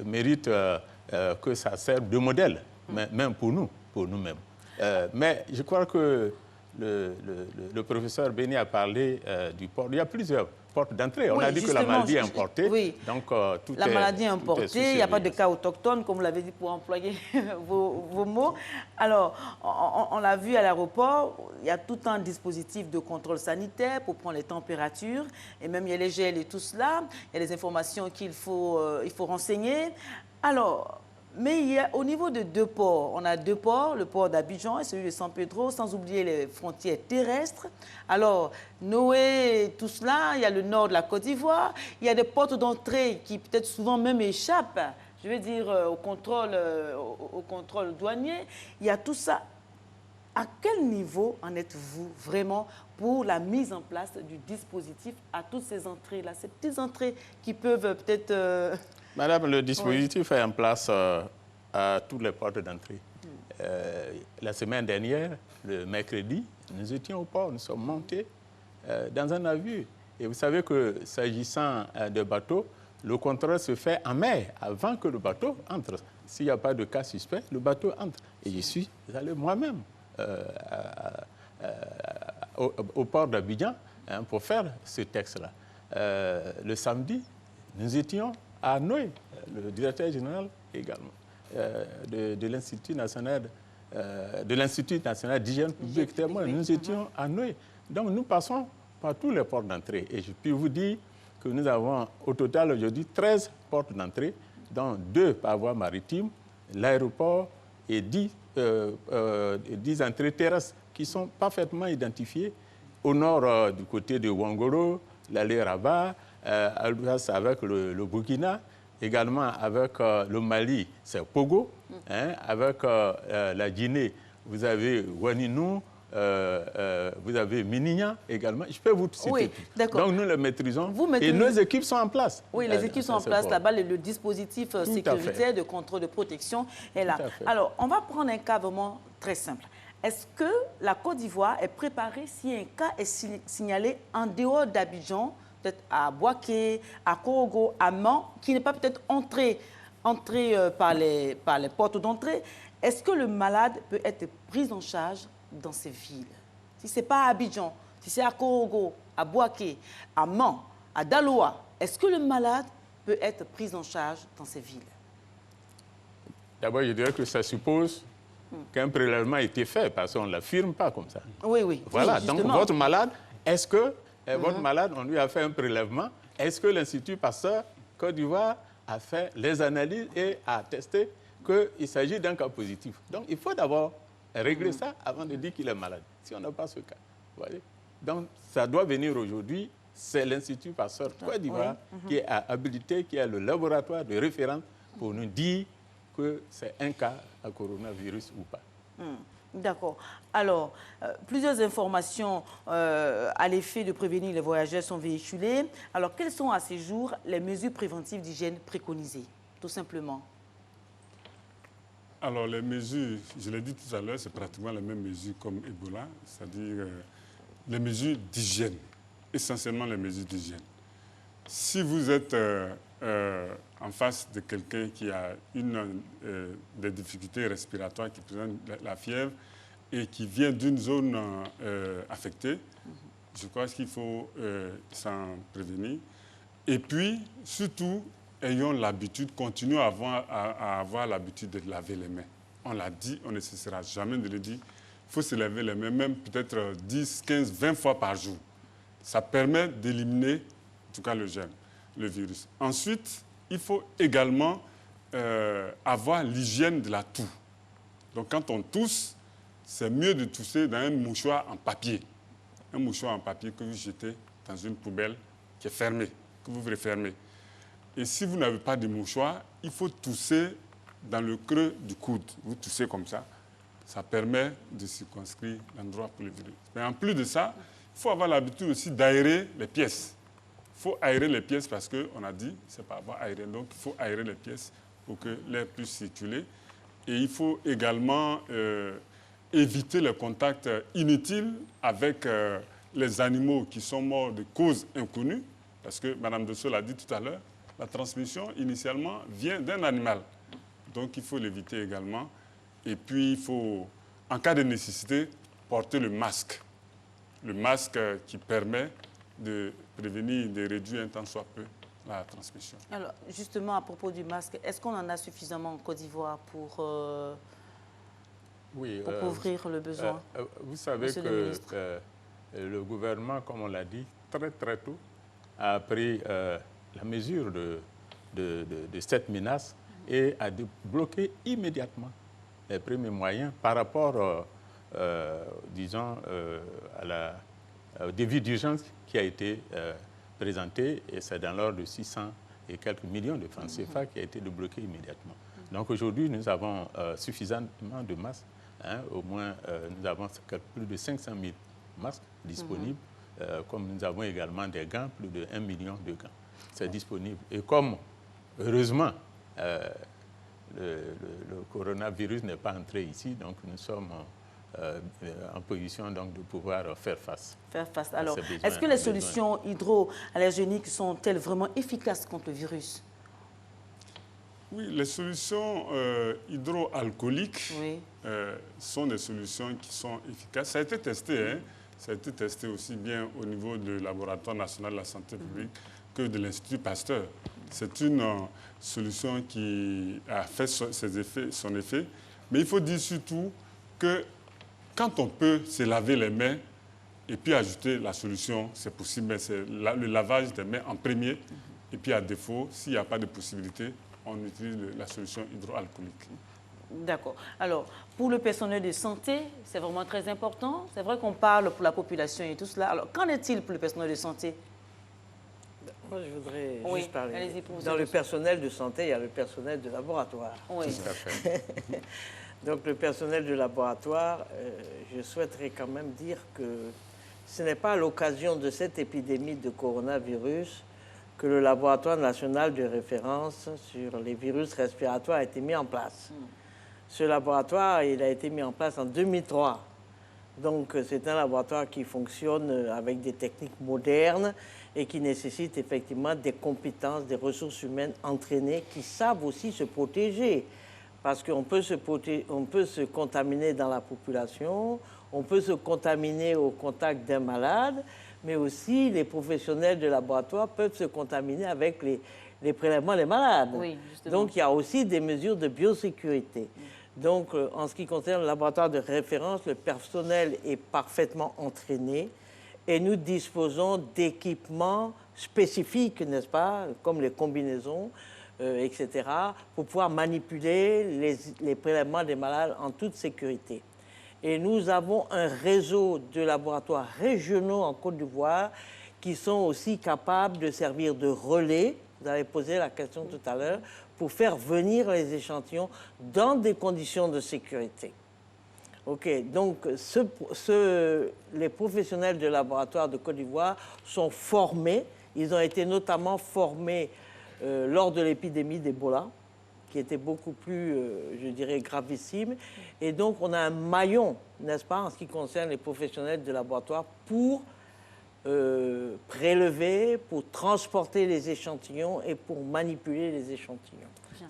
mérite que ça serve de modèle, même pour nous, pour nous-mêmes. Mais je crois que le professeur Béni a parlé du port. Il y a plusieurs portes d'entrée. On a dit que la maladie est importée. Oui, donc, la maladie est importée, il n'y a pas de cas autochtones, comme vous l'avez dit, pour employer vos mots. Alors, on l'a vu à l'aéroport, il y a tout un dispositif de contrôle sanitaire pour prendre les températures, et même il y a les gels et tout cela, il y a les informations qu'il faut renseigner. Alors, Mais il y a, au niveau de deux ports, on a deux ports, le port d'Abidjan et celui de San Pedro, sans oublier les frontières terrestres. Alors, Noé, tout cela, il y a le nord de la Côte d'Ivoire, il y a des portes d'entrée qui peut-être souvent même échappent, je veux dire, au contrôle douanier. Il y a tout ça. À quel niveau en êtes-vous vraiment pour la mise en place du dispositif à toutes ces entrées-là, ces petites entrées qui peuvent peut-être... Madame, le dispositif est en place à toutes les portes d'entrée. La semaine dernière, le mercredi, nous étions au port, nous sommes montés dans un navire. Et vous savez que s'agissant de bateaux, le contrôle se fait en mer avant que le bateau entre. S'il n'y a pas de cas suspect, le bateau entre. Et je suis allé moi-même au port d'Abidjan pour faire ce texte-là. Le samedi, nous étions à Noé, le directeur général également, de l'Institut national d'hygiène publique. Nous étions à Noé. Donc nous passons par tous les ports d'entrée. Et je peux vous dire que nous avons au total aujourd'hui 13 portes d'entrée, dont 2 par voie maritime, l'aéroport et 10 entrées terrestres qui sont parfaitement identifiées au nord du côté de Ouangoro, l'allée Rabat, à l'ouest avec le Burkina, également avec le Mali, c'est Pogo, avec la Guinée, vous avez Ouaninou, vous avez Minignan également. Je peux vous citer. Oui, d'accord. Donc nous le maîtrisons et nos équipes sont en place. Oui, les équipes sont en place là-bas. Le dispositif sécuritaire de contrôle de protection est là. Alors, on va prendre un cas vraiment très simple. Est-ce que la Côte d'Ivoire est préparée si un cas est signalé en dehors d'Abidjan, peut-être à Bouaké, à Korogo, à Mans, qui n'est pas peut-être entré par les portes d'entrée? Est-ce que le malade peut être pris en charge dans ces villes? Si ce n'est pas à Abidjan, si c'est à Korogo, à Bouaké, à Mans, à Daloa, est-ce que le malade peut être pris en charge dans ces villes? D'abord, je dirais que ça suppose qu'un prélèvement a été fait, parce qu'on ne l'affirme pas comme ça. Oui, oui. Voilà, oui, donc votre malade, est-ce que votre malade, on lui a fait un prélèvement? Est-ce que l'Institut Pasteur Côte d'Ivoire a fait les analyses et a attesté qu'il s'agit d'un cas positif? Donc, il faut d'abord régler ça avant de dire qu'il est malade, si on n'a pas ce cas. Vous voyez? Donc, ça doit venir aujourd'hui. C'est l'Institut Pasteur Côte d'Ivoire qui est habilité, qui est le laboratoire de référence pour nous dire que c'est un cas à coronavirus ou pas. D'accord. Alors, plusieurs informations à l'effet de prévenir les voyageurs sont véhiculées. Alors, quelles sont à ce jour les mesures préventives d'hygiène préconisées, tout simplement? Alors, les mesures, je l'ai dit tout à l'heure, c'est pratiquement les mêmes mesures comme Ebola, c'est-à-dire les mesures d'hygiène, essentiellement les mesures d'hygiène. Si vous êtes en face de quelqu'un qui a des difficultés respiratoires, qui présente la fièvre et qui vient d'une zone affectée, je crois qu'il faut s'en prévenir. Et puis, surtout, ayons l'habitude, continuons à avoir l'habitude de laver les mains. On l'a dit, on ne cessera jamais de le dire. Il faut se laver les mains, même peut-être 10, 15, 20 fois par jour. Ça permet d'éliminer, en tout cas, le germe, le virus. Ensuite, il faut également avoir l'hygiène de la toux. Donc, quand on tousse, c'est mieux de tousser dans un mouchoir en papier. Un mouchoir en papier que vous jetez dans une poubelle qui est fermée, que vous refermez. Et si vous n'avez pas de mouchoir, il faut tousser dans le creux du coude. Vous toussez comme ça. Ça permet de circonscrire l'endroit pour le virus. Mais en plus de ça, il faut avoir l'habitude aussi d'aérer les pièces. Il faut aérer les pièces parce qu'on a dit, c'est pas avoir aéré. Donc, il faut aérer les pièces pour que l'air puisse circuler. Et il faut également éviter le contact inutile avec les animaux qui sont morts de causes inconnues. Parce que Mme Dessau l'a dit tout à l'heure, la transmission, initialement, vient d'un animal. Donc, il faut l'éviter également. Et puis, il faut, en cas de nécessité, porter le masque. Le masque qui permet de prévenir, de réduire un tant soit peu la transmission. Alors, justement, à propos du masque, est-ce qu'on en a suffisamment en Côte d'Ivoire pour couvrir le besoin? Vous savez que le gouvernement, comme on l'a dit, très tôt, a pris la mesure de cette menace et à débloquer immédiatement les premiers moyens par rapport, disons, au devis d'urgence qui a été présenté, et c'est dans l'ordre de 600 et quelques millions de francs CFA qui a été débloqué immédiatement. Donc aujourd'hui, nous avons suffisamment de masques, hein, au moins nous avons plus de 500 000 masques disponibles, comme nous avons également des gants, plus de 1 million de gants. C'est disponible. Et comme, heureusement, le coronavirus n'est pas entré ici, donc nous sommes en position donc, de pouvoir faire face. Alors, est-ce que les solutions hydroallergéniques sont-elles vraiment efficaces contre le virus? Oui, les solutions hydroalcooliques sont des solutions qui sont efficaces. Ça a été testé, hein? Ça a été testé aussi bien au niveau du Laboratoire national de la santé publique que de l'Institut Pasteur. C'est une solution qui a fait son effet. Mais il faut dire surtout que quand on peut se laver les mains et puis ajouter la solution, c'est possible, mais c'est le lavage des mains en premier. Et puis à défaut, s'il n'y a pas de possibilité, on utilise la solution hydroalcoolique. D'accord. Alors, pour le personnel de santé, c'est vraiment très important. C'est vrai qu'on parle pour la population et tout cela. Alors, qu'en est-il pour le personnel de santé? Moi, je voudrais juste parler. Dans le personnel de santé, il y a le personnel de laboratoire. Oui. Tout à fait. Donc, le personnel de laboratoire, je souhaiterais quand même dire que ce n'est pas à l'occasion de cette épidémie de coronavirus que le laboratoire national de référence sur les virus respiratoires a été mis en place. Ce laboratoire, il a été mis en place en 2003. Donc, c'est un laboratoire qui fonctionne avec des techniques modernes et qui nécessite effectivement des compétences, des ressources humaines entraînées qui savent aussi se protéger. Parce qu'on peut se contaminer dans la population, on peut se contaminer au contact d'un malade, mais aussi les professionnels de laboratoire peuvent se contaminer avec les prélèvements des malades. Oui, donc, il y a aussi des mesures de biosécurité. Donc, en ce qui concerne le laboratoire de référence, le personnel est parfaitement entraîné et nous disposons d'équipements spécifiques, n'est-ce pas, comme les combinaisons, etc., pour pouvoir manipuler les prélèvements des malades en toute sécurité. Et nous avons un réseau de laboratoires régionaux en Côte d'Ivoire qui sont aussi capables de servir de relais, vous avez posé la question tout à l'heure, pour faire venir les échantillons dans des conditions de sécurité. OK, donc les professionnels de laboratoire de Côte d'Ivoire sont formés. Ils ont été notamment formés lors de l'épidémie d'Ebola, qui était beaucoup plus, je dirais, gravissime. Et donc, on a un maillon, n'est-ce pas, en ce qui concerne les professionnels de laboratoire pour prélever, pour transporter les échantillons et pour manipuler les échantillons.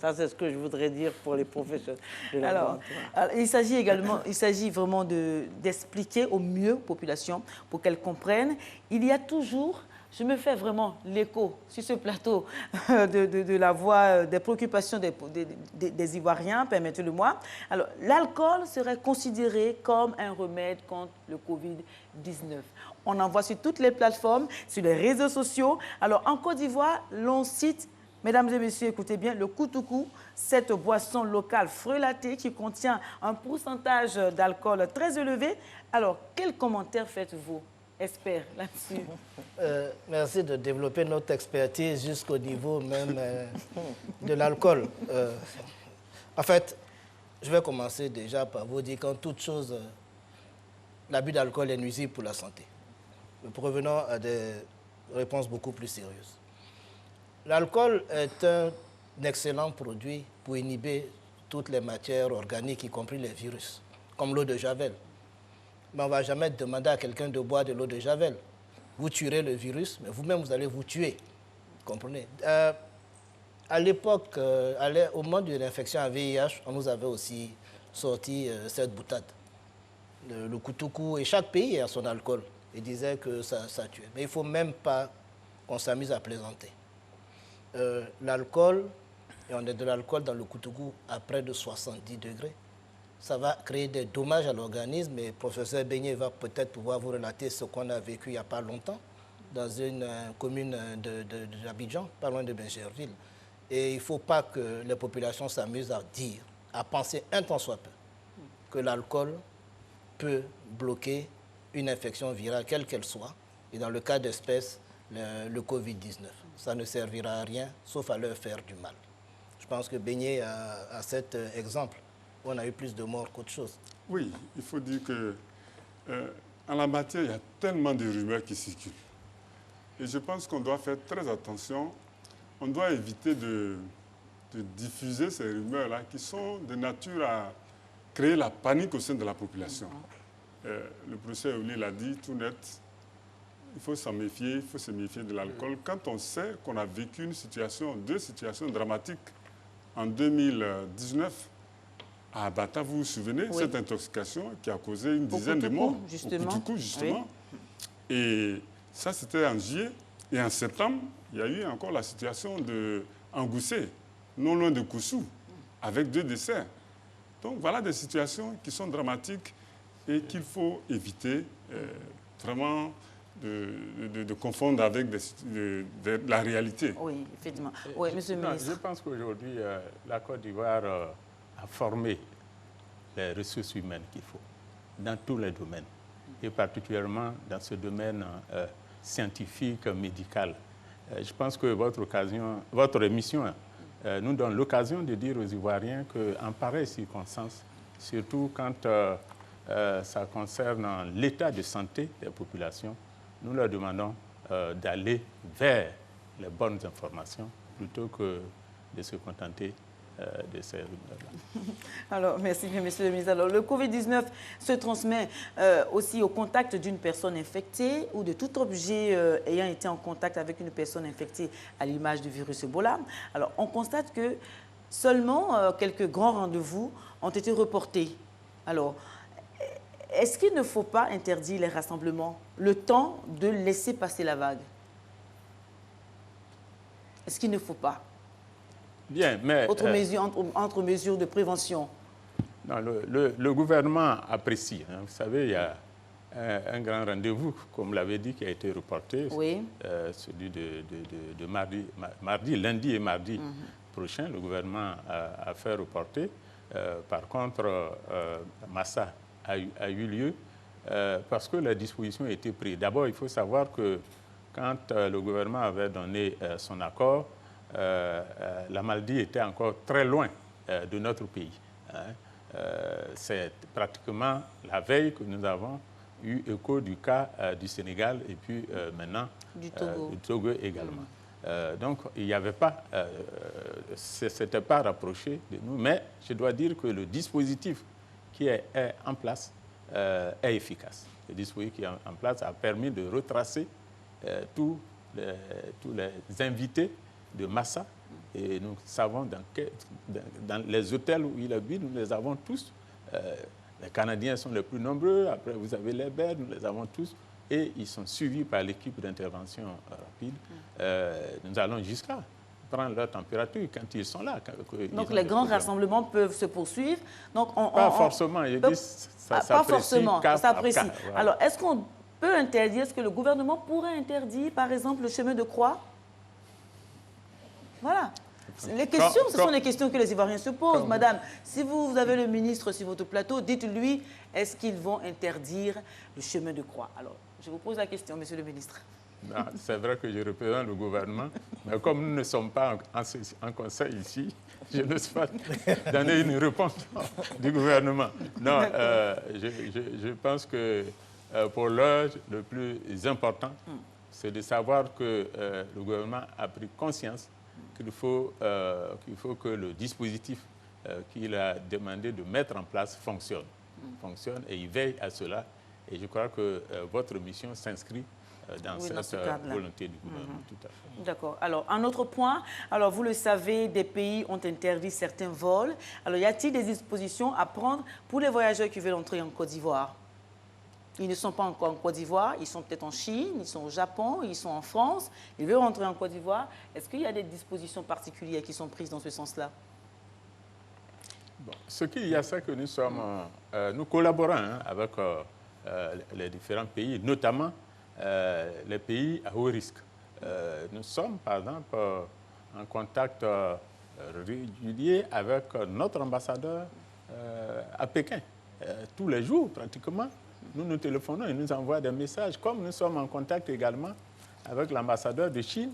Ça, c'est ce que je voudrais dire pour les professionnels de laboratoire. Alors, il s'agit vraiment d'expliquer au mieux aux populations pour qu'elles comprennent. Il y a toujours... Je me fais vraiment l'écho sur ce plateau de la voix des préoccupations des Ivoiriens, permettez-le-moi. Alors, l'alcool serait considéré comme un remède contre le Covid-19. On en voit sur toutes les plateformes, sur les réseaux sociaux. Alors, en Côte d'Ivoire, l'on cite, mesdames et messieurs, écoutez bien, le koutoukou, cette boisson locale frelatée qui contient un pourcentage d'alcool très élevé. Alors, quel commentaire faites-vous, expert, là-dessus? Merci de développer notre expertise jusqu'au niveau même de l'alcool. En fait, je vais commencer déjà par vous dire qu'en toute chose, l'abus d'alcool est nuisible pour la santé. Nous revenons à des réponses beaucoup plus sérieuses. L'alcool est un excellent produit pour inhiber toutes les matières organiques, y compris les virus, comme l'eau de Javel. Mais on ne va jamais demander à quelqu'un de boire de l'eau de Javel. Vous tuerez le virus, mais vous-même, vous allez vous tuer. Vous comprenez? À l'époque, au moment de l'infection à VIH, on nous avait aussi sorti cette boutade. Le koutoukou, et chaque pays a son alcool. Il disait que ça tuait. Mais il ne faut même pas qu'on s'amuse à plaisanter. L'alcool, et on est de l'alcool dans le koutoukou à près de 70 degrés, ça va créer des dommages à l'organisme. Et le professeur Beignet va peut-être pouvoir vous relater ce qu'on a vécu il n'y a pas longtemps dans une commune d'Abidjan, pas loin de Bencherville. Et il ne faut pas que les populations s'amusent à dire, à penser un tant soit peu, que l'alcool peut bloquer une infection virale, quelle qu'elle soit, et dans le cas d'espèce, le Covid-19. Ça ne servira à rien, sauf à leur faire du mal. Je pense que Beignet a cet exemple, où on a eu plus de morts qu'autre chose. Oui, il faut dire que en la matière, il y a tellement de rumeurs qui circulent. Et je pense qu'on doit faire très attention. On doit éviter de diffuser ces rumeurs-là qui sont de nature à créer la panique au sein de la population. Le professeur Euli l'a dit, tout net, il faut s'en méfier, il faut se méfier de l'alcool. Quand on sait qu'on a vécu deux situations dramatiques en 2019, à Bata, vous vous souvenez, cette intoxication qui a causé une dizaine de morts, justement. Au Koutoukou, justement. Oui. Et ça, c'était en juillet. Et en septembre, il y a eu encore la situation de Angoussé, non loin de Koussou, avec 2 décès. Donc voilà des situations qui sont dramatiques et qu'il faut éviter vraiment de confondre avec la réalité. Oui, effectivement. Oui, monsieur le ministre. Je pense qu'aujourd'hui, la Côte d'Ivoire a formé les ressources humaines qu'il faut dans tous les domaines, et particulièrement dans ce domaine scientifique, médical. Je pense que votre émission nous donne l'occasion de dire aux Ivoiriens qu'en pareille circonstance, surtout quand ça concerne l'état de santé des populations, nous leur demandons d'aller vers les bonnes informations plutôt que de se contenter de ces rumeurs-là. Alors, merci bien, monsieur le ministre. Alors, le Covid-19 se transmet aussi au contact d'une personne infectée ou de tout objet ayant été en contact avec une personne infectée à l'image du virus Ebola. Alors, on constate que seulement quelques grands rendez-vous ont été reportés. Alors, est-ce qu'il ne faut pas interdire les rassemblements, le temps de laisser passer la vague? Est-ce qu'il ne faut pas? Bien, mais... Entre mesures de prévention. Non, le gouvernement apprécie. Hein. Vous savez, il y a un grand rendez-vous, comme l'avait dit, qui a été reporté. Oui. Celui de lundi et mardi prochain. Le gouvernement a fait reporter. Par contre, Massa a eu lieu parce que la disposition a été prise. D'abord, il faut savoir que quand le gouvernement avait donné son accord, la maladie était encore très loin de notre pays. Hein. C'est pratiquement la veille que nous avons eu écho du cas du Sénégal et puis maintenant du Togo également. Donc, il n'y avait pas, c'était pas rapproché de nous, mais je dois dire que le dispositif qui est en place est efficace. Le dispositif qui est en place a permis de retracer tous les invités de Massa, et nous savons dans les hôtels où il habite, nous les avons tous. Les Canadiens sont les plus nombreux, après vous avez les Belges, nous les avons tous, et ils sont suivis par l'équipe d'intervention rapide. Nous allons jusqu'à prendre leur température quand ils sont là. Donc les grands rassemblements peuvent se poursuivre. Donc pas forcément, je dis ça pas forcément, ça s'apprécie. Voilà. Alors est-ce qu'on peut interdire, est-ce que le gouvernement pourrait interdire, par exemple, le chemin de croix? Voilà. Les questions, ce sont les questions que les Ivoiriens se posent. Madame, si vous avez le ministre sur votre plateau, dites-lui, est-ce qu'ils vont interdire le chemin de croix? Alors, je vous pose la question, monsieur le ministre. C'est vrai que je représente le gouvernement, mais comme nous ne sommes pas en conseil ici, je ne sais pas donner une réponse du gouvernement. Non, je pense que pour l'heure, le plus important, c'est de savoir que le gouvernement a pris conscience qu'il faut que le dispositif qu'il a demandé de mettre en place fonctionne et il veille à cela. Et je crois que votre mission s'inscrit dans cette volonté du gouvernement. Tout à fait. D'accord. Alors, un autre point. Alors, vous le savez, des pays ont interdit certains vols. Alors, y a-t-il des dispositions à prendre pour les voyageurs qui veulent entrer en Côte d'Ivoire? Ils ne sont pas encore en Côte d'Ivoire, ils sont peut-être en Chine, ils sont au Japon, ils sont en France, ils veulent rentrer en Côte d'Ivoire. Est-ce qu'il y a des dispositions particulières qui sont prises dans ce sens-là? Bon, ce qu'il y a, c'est que nous collaborons avec les différents pays, notamment les pays à haut risque. Nous sommes, par exemple, en contact régulier avec notre ambassadeur à Pékin. Tous les jours, pratiquement, nous nous téléphonons et nous envoyons des messages, comme nous sommes en contact également avec l'ambassadeur de Chine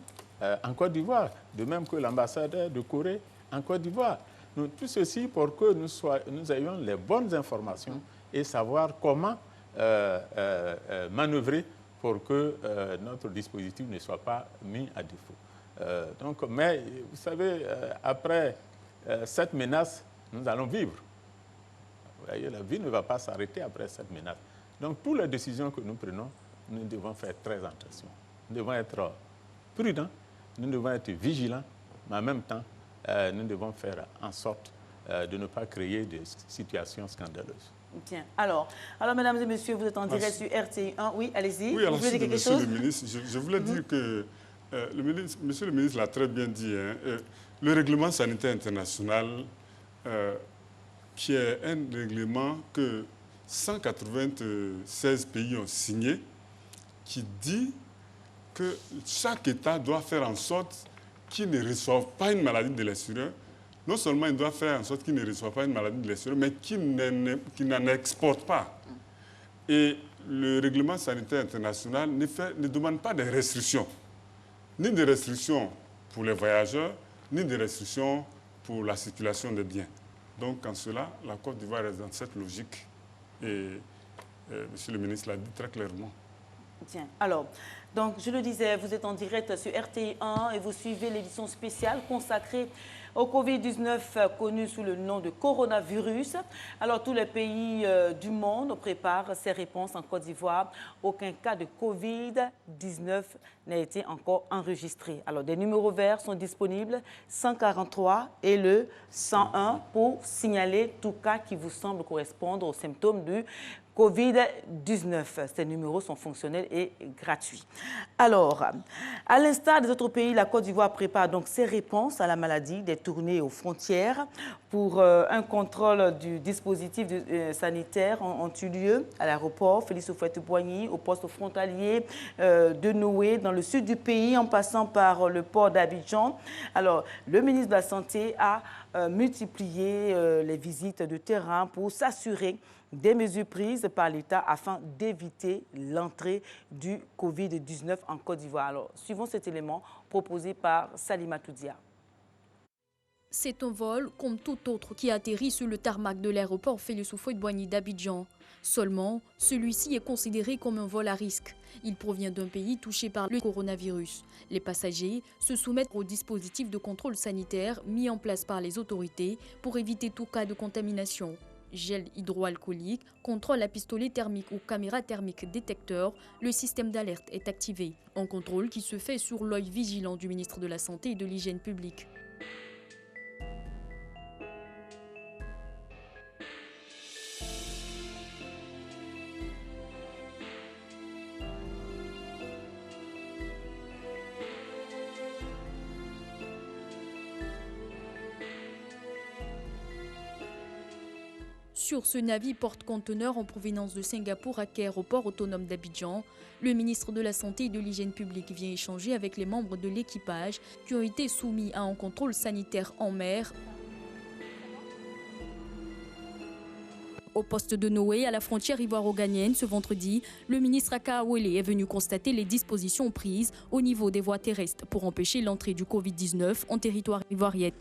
en Côte d'Ivoire, de même que l'ambassadeur de Corée en Côte d'Ivoire. Tout ceci pour que nous ayons les bonnes informations et savoir comment manœuvrer pour que notre dispositif ne soit pas mis à défaut. Mais vous savez, après cette menace, nous allons vivre. Vous voyez, la vie ne va pas s'arrêter après cette menace. Donc, toutes les décisions que nous prenons, nous devons faire très attention. Nous devons être prudents, nous devons être vigilants, mais en même temps, nous devons faire en sorte de ne pas créer des situations scandaleuses. Tiens, alors, mesdames et messieurs, vous êtes en direct sur RTI 1. Oui, allez-y. Oui, alors, vous voulez dire quelque chose? Le ministre, je voulais dire que, monsieur le ministre l'a très bien dit, hein, le règlement sanitaire international, qui est un règlement que 196 pays ont signé, qui dit que chaque État doit faire en sorte qu'il ne reçoive pas une maladie de l'extérieur. Non seulement il doit faire en sorte qu'il ne reçoive pas une maladie de l'extérieur, mais qu'il n'en exporte pas. Et le règlement sanitaire international ne demande pas de restrictions, ni de restrictions pour les voyageurs, ni de restrictions pour la circulation des biens. Donc, en cela, la Côte d'Ivoire est dans cette logique. Et monsieur le ministre l'a dit très clairement. Tiens, alors, donc je le disais, vous êtes en direct sur RTI 1 et vous suivez l'édition spéciale consacrée au Covid-19 connu sous le nom de coronavirus. Alors, tous les pays du monde préparent ces réponses en Côte d'Ivoire. Aucun cas de Covid-19 n'a été encore enregistré. Alors, des numéros verts sont disponibles, 143 et le 101, pour signaler tout cas qui vous semble correspondre aux symptômes du Covid-19. Ces numéros sont fonctionnels et gratuits. Alors, à l'instar des autres pays, la Côte d'Ivoire prépare donc ses réponses à la maladie, des tournées aux frontières pour un contrôle du dispositif sanitaire ont eu lieu à l'aéroport Félix Houphouët-Boigny, au poste frontalier de Noé, dans le sud du pays, en passant par le port d'Abidjan. Alors, le ministre de la Santé a multiplié les visites de terrain pour s'assurer des mesures prises par l'État afin d'éviter l'entrée du Covid-19 en Côte d'Ivoire. Alors, suivons cet élément proposé par Salima Toudia. C'est un vol comme tout autre qui atterrit sur le tarmac de l'aéroport Félix Houphouët-Boigny d'Abidjan. Seulement, celui-ci est considéré comme un vol à risque. Il provient d'un pays touché par le coronavirus. Les passagers se soumettent au dispositif de contrôle sanitaire mis en place par les autorités pour éviter tout cas de contamination. Gel hydroalcoolique, contrôle à pistolet thermique ou caméra thermique détecteur, le système d'alerte est activé. Un contrôle qui se fait sur l'œil vigilant du ministre de la Santé et de l'Hygiène publique. Sur ce navire porte-conteneurs en provenance de Singapour à aéroport autonome d'Abidjan, le ministre de la Santé et de l'Hygiène publique vient échanger avec les membres de l'équipage qui ont été soumis à un contrôle sanitaire en mer. Au poste de Noé, à la frontière ivoiro-ghanéenne, ce vendredi, le ministre Akaawele est venu constater les dispositions prises au niveau des voies terrestres pour empêcher l'entrée du Covid-19 en territoire ivoirien.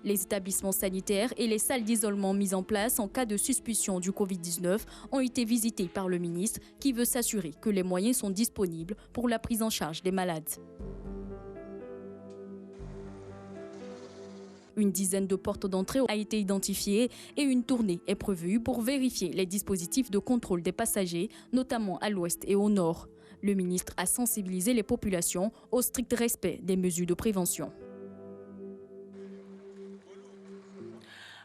Les établissements sanitaires et les salles d'isolement mises en place en cas de suspicion du Covid-19 ont été visités par le ministre qui veut s'assurer que les moyens sont disponibles pour la prise en charge des malades. Une dizaine de portes d'entrée a été identifiée et une tournée est prévue pour vérifier les dispositifs de contrôle des passagers, notamment à l'ouest et au nord. Le ministre a sensibilisé les populations au strict respect des mesures de prévention.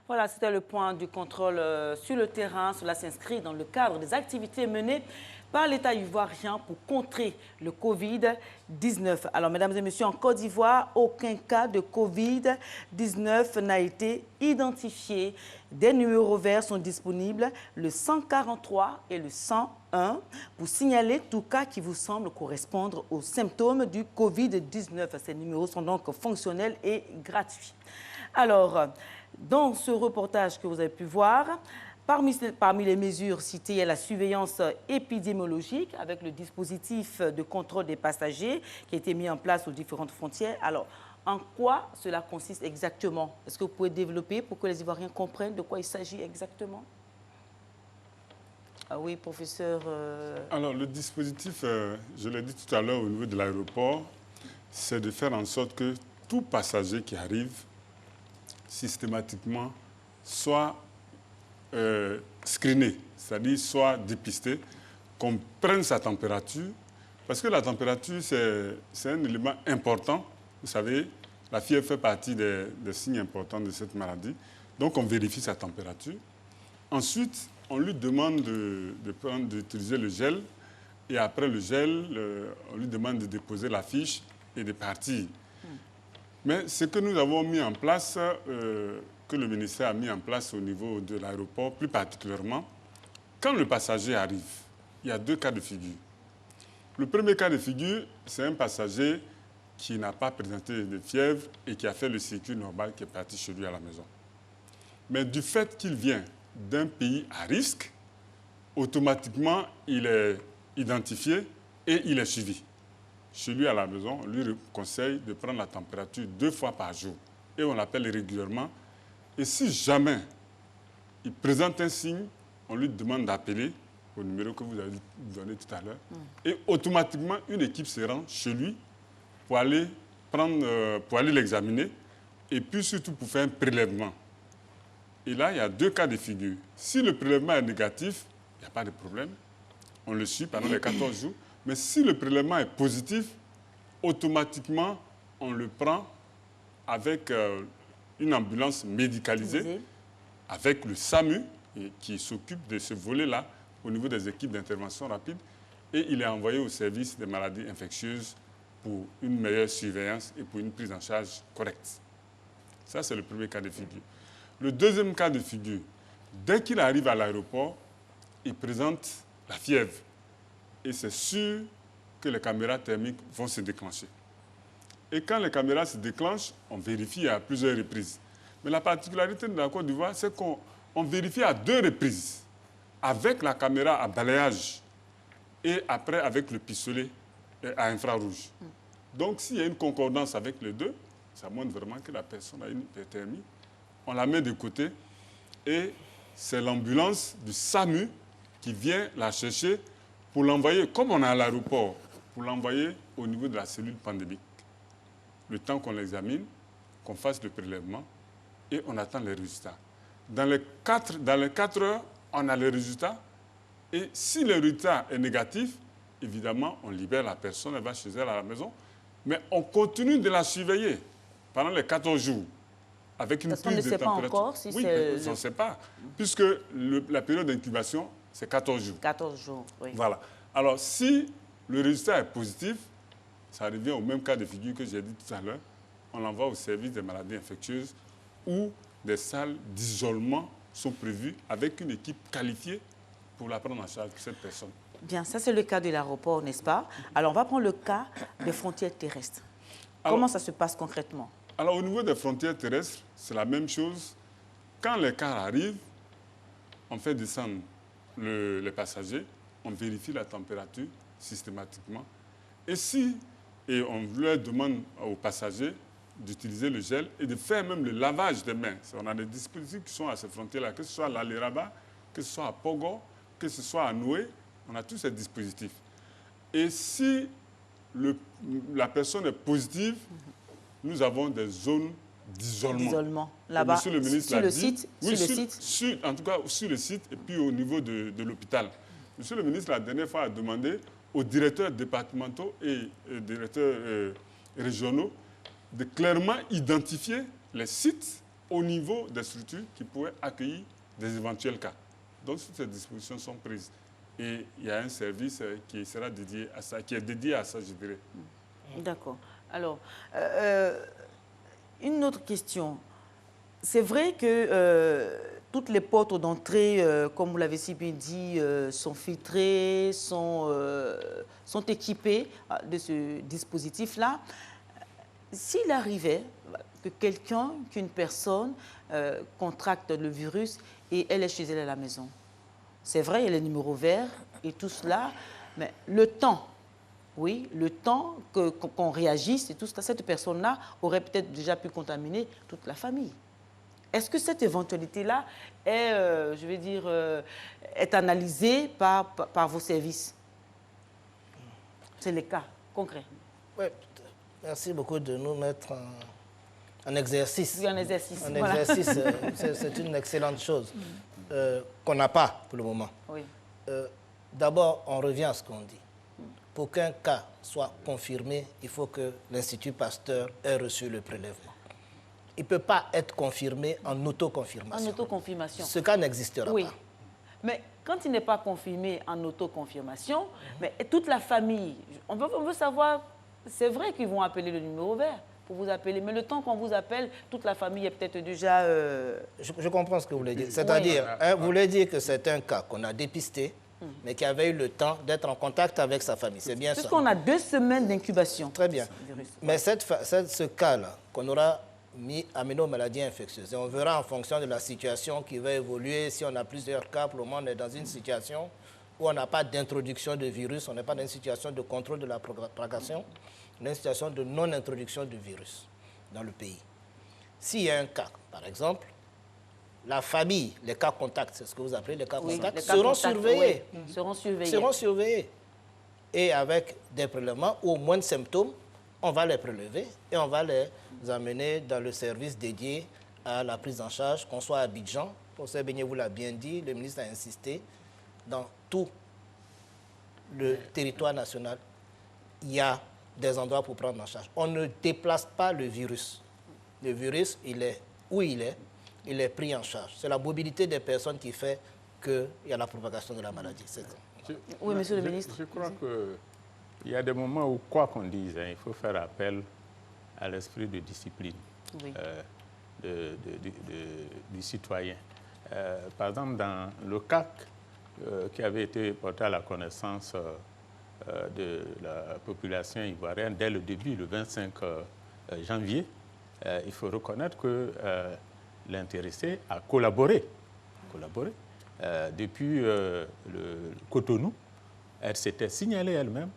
Voilà, c'était le point du contrôle sur le terrain. Cela s'inscrit dans le cadre des activités menées par l'État ivoirien pour contrer le Covid-19. Alors, mesdames et messieurs, en Côte d'Ivoire, aucun cas de Covid-19 n'a été identifié. Des numéros verts sont disponibles, le 143 et le 101, pour signaler tout cas qui vous semble correspondre aux symptômes du Covid-19. Ces numéros sont donc fonctionnels et gratuits. Alors, dans ce reportage que vous avez pu voir, parmi les mesures citées, il y a la surveillance épidémiologique avec le dispositif de contrôle des passagers qui a été mis en place aux différentes frontières. Alors, en quoi cela consiste exactement? Est-ce que vous pouvez développer pour que les Ivoiriens comprennent de quoi il s'agit exactement? Ah oui, professeur. Alors, le dispositif, je l'ai dit tout à l'heure au niveau de l'aéroport, c'est de faire en sorte que tout passager qui arrive systématiquement soit screené, c'est-à-dire soit dépisté, qu'on prenne sa température, parce que la température, c'est un élément important. Vous savez, la fièvre fait partie des signes importants de cette maladie. Donc, on vérifie sa température. Ensuite, on lui demande d'utiliser le gel. Et après le gel, on lui demande de déposer la fiche et de partir. Mais ce que nous avons mis en place, que le ministère a mis en place au niveau de l'aéroport, plus particulièrement, quand le passager arrive, il y a deux cas de figure. Le premier cas de figure, c'est un passager qui n'a pas présenté de fièvre et qui a fait le circuit normal, qui est parti chez lui à la maison. Mais du fait qu'il vient d'un pays à risque, automatiquement, il est identifié et il est suivi. Chez lui à la maison, on lui conseille de prendre la température 2 fois par jour. Et on l'appelle régulièrement. Et si jamais il présente un signe, on lui demande d'appeler au numéro que vous avez donné tout à l'heure. Et automatiquement, une équipe se rend chez lui pour aller l'examiner et puis surtout pour faire un prélèvement. Et là, il y a deux cas de figure. Si le prélèvement est négatif, il n'y a pas de problème. On le suit pendant les 14 jours. Mais si le prélèvement est positif, automatiquement, on le prend avec une ambulance médicalisée, avec le SAMU, qui s'occupe de ce volet-là au niveau des équipes d'intervention rapide. Et il est envoyé au service des maladies infectieuses pour une meilleure surveillance et pour une prise en charge correcte. Ça, c'est le premier cas de figure. Le deuxième cas de figure, dès qu'il arrive à l'aéroport, il présente la fièvre. Et c'est sûr que les caméras thermiques vont se déclencher. Et quand les caméras se déclenchent, on vérifie à plusieurs reprises. Mais la particularité de la Côte d'Ivoire, c'est qu'on vérifie à 2 reprises, avec la caméra à balayage et après avec le pistolet à infrarouge. Donc, s'il y a une concordance avec les deux, ça montre vraiment que la personne a une hyperthermie. On la met de côté et c'est l'ambulance du SAMU qui vient la chercher pour l'envoyer, comme on est à l'aéroport, pour l'envoyer au niveau de la cellule pandémique. Le temps qu'on l'examine, qu'on fasse le prélèvement et on attend les résultats. Dans les 4 heures, on a les résultats et si le résultat est négatif, évidemment, on libère la personne, elle va chez elle à la maison, mais on continue de la surveiller pendant les 14 jours avec une prise de température. On ne sait pas encore si oui, on ne sait pas, puisque la période d'incubation, c'est 14 jours. 14 jours, oui. Voilà. Alors, si le résultat est positif, ça revient au même cas de figure que j'ai dit tout à l'heure. On l'envoie au service des maladies infectieuses où des salles d'isolement sont prévues avec une équipe qualifiée pour la prendre en charge de cette personne. Bien, ça c'est le cas de l'aéroport, n'est-ce pas? Alors, on va prendre le cas des frontières terrestres. Comment ça se passe concrètement? Alors, au niveau des frontières terrestres, c'est la même chose. Quand les cars arrivent, on fait descendre les passagers, on vérifie la température systématiquement. Et on leur demande aux passagers d'utiliser le gel et de faire même le lavage des mains. On a des dispositifs qui sont à ces frontières-là, que ce soit à l'Aléraba, que ce soit à Pogo, que ce soit à Noé, on a tous ces dispositifs. Et si la personne est positive, nous avons des zones d'isolement. Là-bas, sur le site? En tout cas, sur le site et puis au niveau de l'hôpital. Monsieur le ministre, la dernière fois, a demandé aux directeurs départementaux et directeurs régionaux de clairement identifier les sites au niveau des structures qui pourraient accueillir des éventuels cas. Donc, toutes ces dispositions sont prises. Et il y a un service qui sera dédié à ça, qui est dédié à ça, je dirais. D'accord. Alors, une autre question. C'est vrai que toutes les portes d'entrée, comme vous l'avez si bien dit, sont filtrées, sont équipées de ce dispositif-là. S'il arrivait que qu'une personne contracte le virus et elle est chez elle à la maison, c'est vrai, il y a les numéros verts et tout cela, mais le temps, oui, le temps qu'on réagisse et tout ça, cette personne-là aurait peut-être déjà pu contaminer toute la famille. Est-ce que cette éventualité-là est, je vais dire, est analysée par vos services? C'est les cas concrets. Oui, merci beaucoup de nous mettre en exercice. Oui, en exercice. En voilà. exercice, c'est une excellente chose qu'on n'a pas pour le moment. Oui. D'abord, on revient à ce qu'on dit. Pour qu'un cas soit confirmé, il faut que l'Institut Pasteur ait reçu le prélèvement. Il ne peut pas être confirmé en autoconfirmation. En autoconfirmation. Ce cas n'existera oui. pas. Mais quand il n'est pas confirmé en autoconfirmation, mais toute la famille, on veut savoir, c'est vrai qu'ils vont appeler le numéro vert pour vous appeler, mais le temps qu'on vous appelle, toute la famille est peut-être déjà... Je comprends ce que vous voulez dire. C'est-à-dire, vous voulez dire que c'est un cas qu'on a dépisté, mais qui avait eu le temps d'être en contact avec sa famille. C'est bien ça. Puisqu'on a 2 semaines d'incubation. Très bien. Mais ce cas-là, qu'on aura amené aux maladies infectieuses, et on verra en fonction de la situation qui va évoluer, si on a plusieurs cas, pour le moment, on est dans une situation où on n'a pas d'introduction de virus, on n'est pas dans une situation de contrôle de la propagation, on est dans une situation de non-introduction de virus dans le pays. S'il y a un cas, par exemple, la famille, les cas contacts, c'est ce que vous appelez les cas contacts, seront surveillés. Oui, seront surveillés. Seront surveillés. Et avec des prélèvements ou au moins de symptômes, on va les prélever et on va les amener dans le service dédié à la prise en charge, qu'on soit à Abidjan. Professeur Beignet vous l'a bien dit, le ministre a insisté, dans tout le territoire national, il y a des endroits pour prendre en charge. On ne déplace pas le virus. Le virus, il est où il est pris en charge. C'est la mobilité des personnes qui fait qu'il y a la propagation de la maladie. Oui, monsieur le ministre. Je crois qu'il y a des moments où, quoi qu'on dise, il faut faire appel à l'esprit de discipline du citoyen. Par exemple, dans le CAC qui avait été porté à la connaissance de la population ivoirienne dès le début, le 25 janvier, il faut reconnaître que l'intéressé a collaboré. Depuis le Cotonou, elle s'était signalée elle-même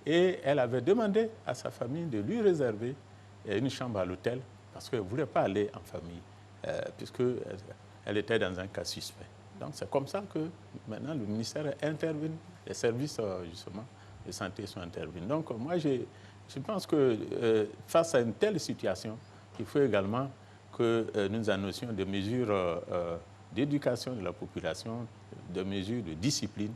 et elle avait demandé à sa famille de lui réserver une chambre à l'hôtel parce qu'elle ne voulait pas aller en famille, puisqu'elle était dans un cas suspect. Donc c'est comme ça que maintenant le ministère est intervenu, les services justement de santé sont intervenus. Donc moi je pense que face à une telle situation, il faut également que nous annoncions des mesures d'éducation de la population, des mesures de discipline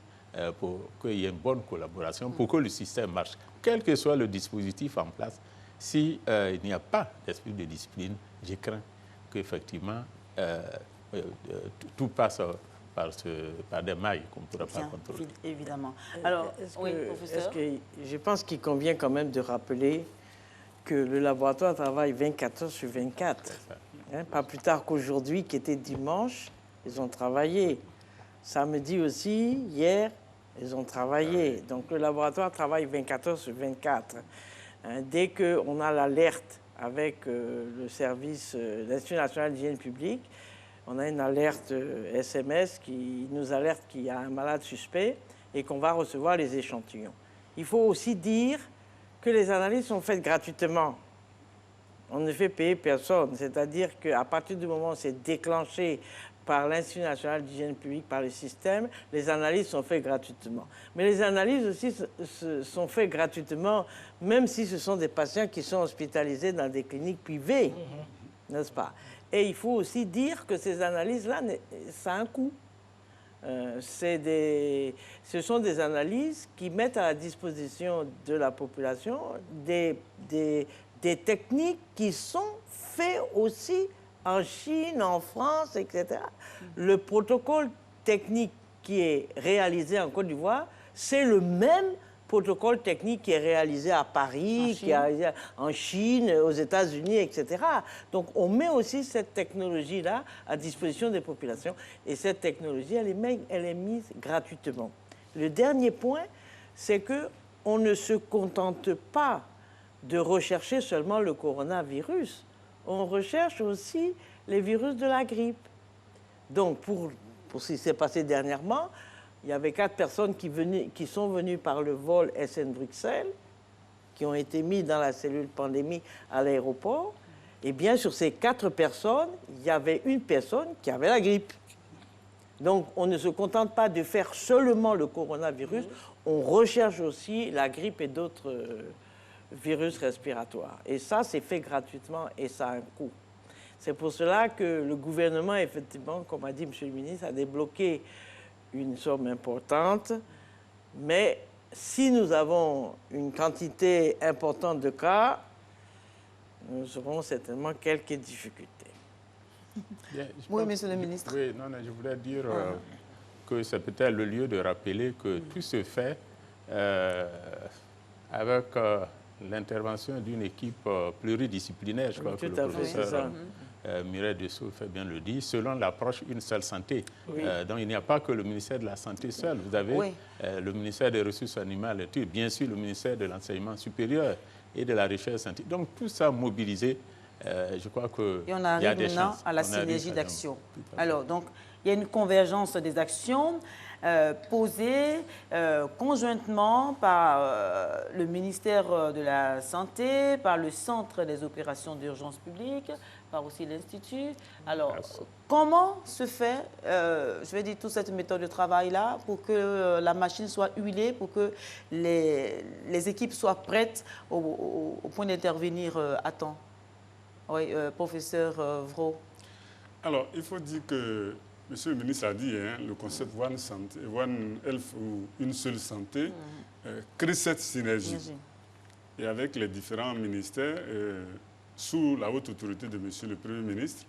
pour qu'il y ait une bonne collaboration, pour que le système marche. Quel que soit le dispositif en place, s'il n'y a pas d'esprit de discipline, je crains qu'effectivement tout passe par des mailles qu'on ne pourra pas contrôler. Évidemment. Alors, professeur, je pense qu'il convient quand même de rappeler que le laboratoire travaille 24 heures sur 24. Pas plus tard qu'aujourd'hui, qui était dimanche, ils ont travaillé. Samedi aussi, hier, ils ont travaillé. Donc le laboratoire travaille 24 heures sur 24. Dès qu'on a l'alerte avec le service, l'Institut national d'hygiène publique, on a une alerte SMS qui nous alerte qu'il y a un malade suspect et qu'on va recevoir les échantillons. Il faut aussi dire que les analyses sont faites gratuitement. On ne fait payer personne. C'est-à-dire qu'à partir du moment où c'est déclenché par l'Institut national d'hygiène publique, par le système, les analyses sont faites gratuitement. Mais les analyses aussi sont faites gratuitement, même si ce sont des patients qui sont hospitalisés dans des cliniques privées, n'est-ce pas? Et il faut aussi dire que ces analyses-là, ça a un coût. Ce sont des analyses qui mettent à la disposition de la population des techniques qui sont faites aussi en Chine, en France, etc. Le protocole technique qui est réalisé en Côte d'Ivoire, c'est le même protocole technique qui est réalisé à Paris, qui est réalisé en Chine, aux États-Unis, etc. Donc, on met aussi cette technologie-là à disposition des populations. Et cette technologie, elle est mise gratuitement. Le dernier point, c'est qu'on ne se contente pas de rechercher seulement le coronavirus. On recherche aussi les virus de la grippe. Donc, pour ce qui s'est passé dernièrement, il y avait 4 personnes qui sont venues par le vol SN-Bruxelles, qui ont été mis dans la cellule pandémie à l'aéroport. Et bien, sur ces 4 personnes, il y avait une personne qui avait la grippe. Donc, on ne se contente pas de faire seulement le coronavirus, on recherche aussi la grippe et d'autres virus respiratoires. Et ça, c'est fait gratuitement et ça a un coût. C'est pour cela que le gouvernement, effectivement, comme a dit M. le ministre, a débloqué une somme importante. Mais si nous avons une quantité importante de cas, nous aurons certainement quelques difficultés. Oui, monsieur le ministre. Oui, non, je voulais dire que c'est peut-être le lieu de rappeler que tout se fait avec l'intervention d'une équipe pluridisciplinaire, je crois que le professeur Mireille Dessau fait bien le dire, selon l'approche Une seule santé. Donc il n'y a pas que le ministère de la Santé seul. Vous avez le ministère des Ressources animales, et bien sûr le ministère de l'Enseignement supérieur et de la Recherche scientifique. Donc tout ça mobilisé, je crois que et on arrive maintenant à la synergie d'action. Alors, donc, il y a une convergence des actions posées conjointement par le ministère de la Santé, par le Centre des opérations d'urgence publique, par aussi l'Institut. Alors, comment se fait, je vais dire, toute cette méthode de travail-là pour que la machine soit huilée, pour que les équipes soient prêtes au point d'intervenir à temps? Oui, professeur Vraud. Alors, il faut dire que, monsieur le ministre a dit, le concept One Santé, One Health ou une seule santé, crée cette synergie. Et avec les différents ministères, sous la haute autorité de monsieur le Premier ministre,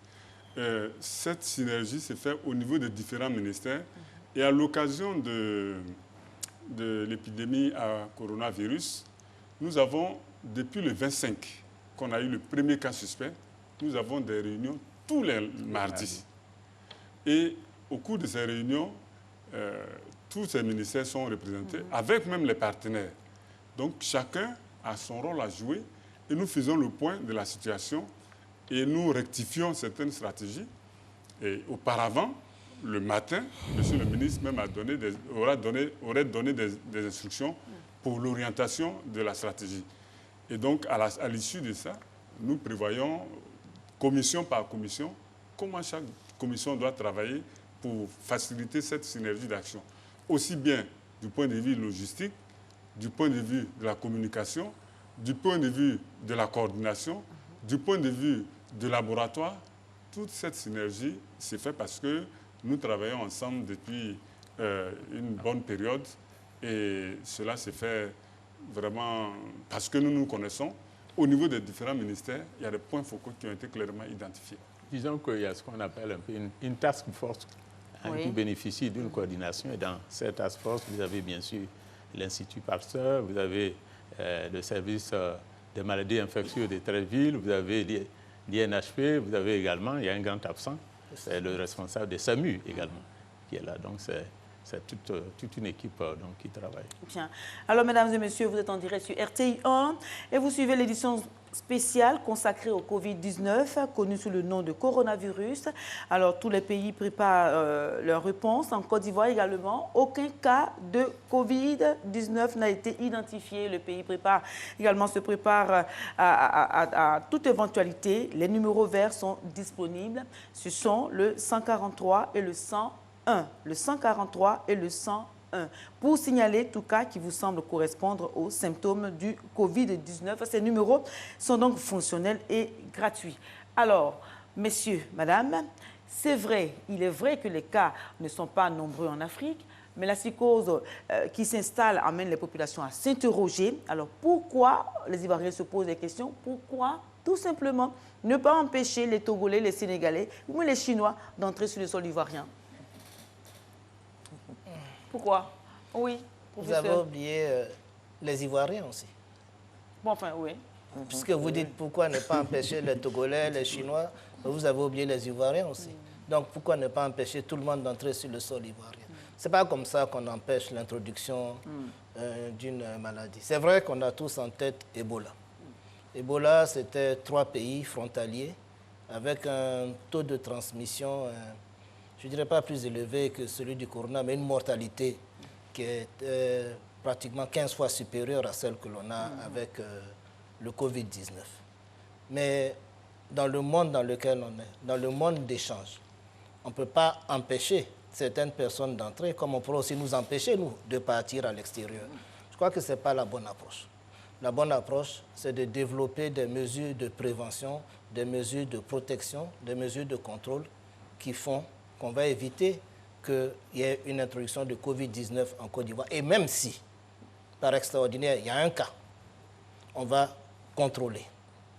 cette synergie s'est faite au niveau des différents ministères. Et à l'occasion de l'épidémie à coronavirus, nous avons, depuis le 25, qu'on a eu le premier cas suspect, nous avons des réunions tous les mardis. Et au cours de ces réunions, tous ces ministères sont représentés, avec même les partenaires. Donc chacun a son rôle à jouer et nous faisons le point de la situation et nous rectifions certaines stratégies. Et auparavant, le matin, monsieur le ministre même aurait donné des instructions pour l'orientation de la stratégie. Et donc, à l'issue de ça, nous prévoyons, commission par commission, comment chaque commission doit travailler pour faciliter cette synergie d'action. Aussi bien du point de vue logistique, du point de vue de la communication, du point de vue de la coordination, du point de vue du laboratoire. Toute cette synergie s'est faite parce que nous travaillons ensemble depuis une bonne période et cela s'est fait vraiment parce que nous nous connaissons. Au niveau des différents ministères, il y a des points focaux qui ont été clairement identifiés. Disons qu'il y a ce qu'on appelle un peu une task force qui bénéficie d'une coordination. Et dans cette task force, vous avez bien sûr l'Institut Pasteur, vous avez le service des maladies infectieuses de Tréville, vous avez l'INHP, vous avez également, il y a un grand absent, c'est le responsable des SAMU également qui est là. Donc c'est toute une équipe donc, qui travaille. Bien. Alors, mesdames et messieurs, vous êtes en direct sur RTI 1 et vous suivez l'édition spéciale consacrée au Covid-19, connue sous le nom de coronavirus. Alors, tous les pays préparent leur réponse. En Côte d'Ivoire également, aucun cas de Covid-19 n'a été identifié. Le pays se prépare à toute éventualité. Les numéros verts sont disponibles. Ce sont le 143 et le 101. Le 143 et le 101, pour signaler tout cas qui vous semble correspondre aux symptômes du Covid-19. Ces numéros sont donc fonctionnels et gratuits. Alors, messieurs, madame, c'est vrai, il est vrai que les cas ne sont pas nombreux en Afrique, mais la psychose qui s'installe amène les populations à s'interroger. Alors, pourquoi, les Ivoiriens se posent des questions, pourquoi tout simplement ne pas empêcher les Togolais, les Sénégalais ou les Chinois d'entrer sur le sol ivoirien. Pourquoi? Oui, professeur. Vous avez oublié les Ivoiriens aussi. Bon, enfin, oui. Puisque vous dites pourquoi ne pas empêcher les Togolais, les Chinois, vous avez oublié les Ivoiriens aussi. Donc pourquoi ne pas empêcher tout le monde d'entrer sur le sol ivoirien? Ce n'est pas comme ça qu'on empêche l'introduction d'une maladie. C'est vrai qu'on a tous en tête Ebola. Ebola, c'était 3 pays frontaliers avec un taux de transmission, je ne dirais pas plus élevé que celui du corona, mais une mortalité qui est pratiquement 15 fois supérieure à celle que l'on a avec le Covid-19. Mais dans le monde dans lequel on est, dans le monde d'échange, on ne peut pas empêcher certaines personnes d'entrer, comme on pourrait aussi nous empêcher, nous, de partir à l'extérieur. Je crois que ce n'est pas la bonne approche. La bonne approche, c'est de développer des mesures de prévention, des mesures de protection, des mesures de contrôle qui font qu'on va éviter qu'il y ait une introduction de Covid-19 en Côte d'Ivoire. Et même si, par extraordinaire, il y a un cas, on va contrôler.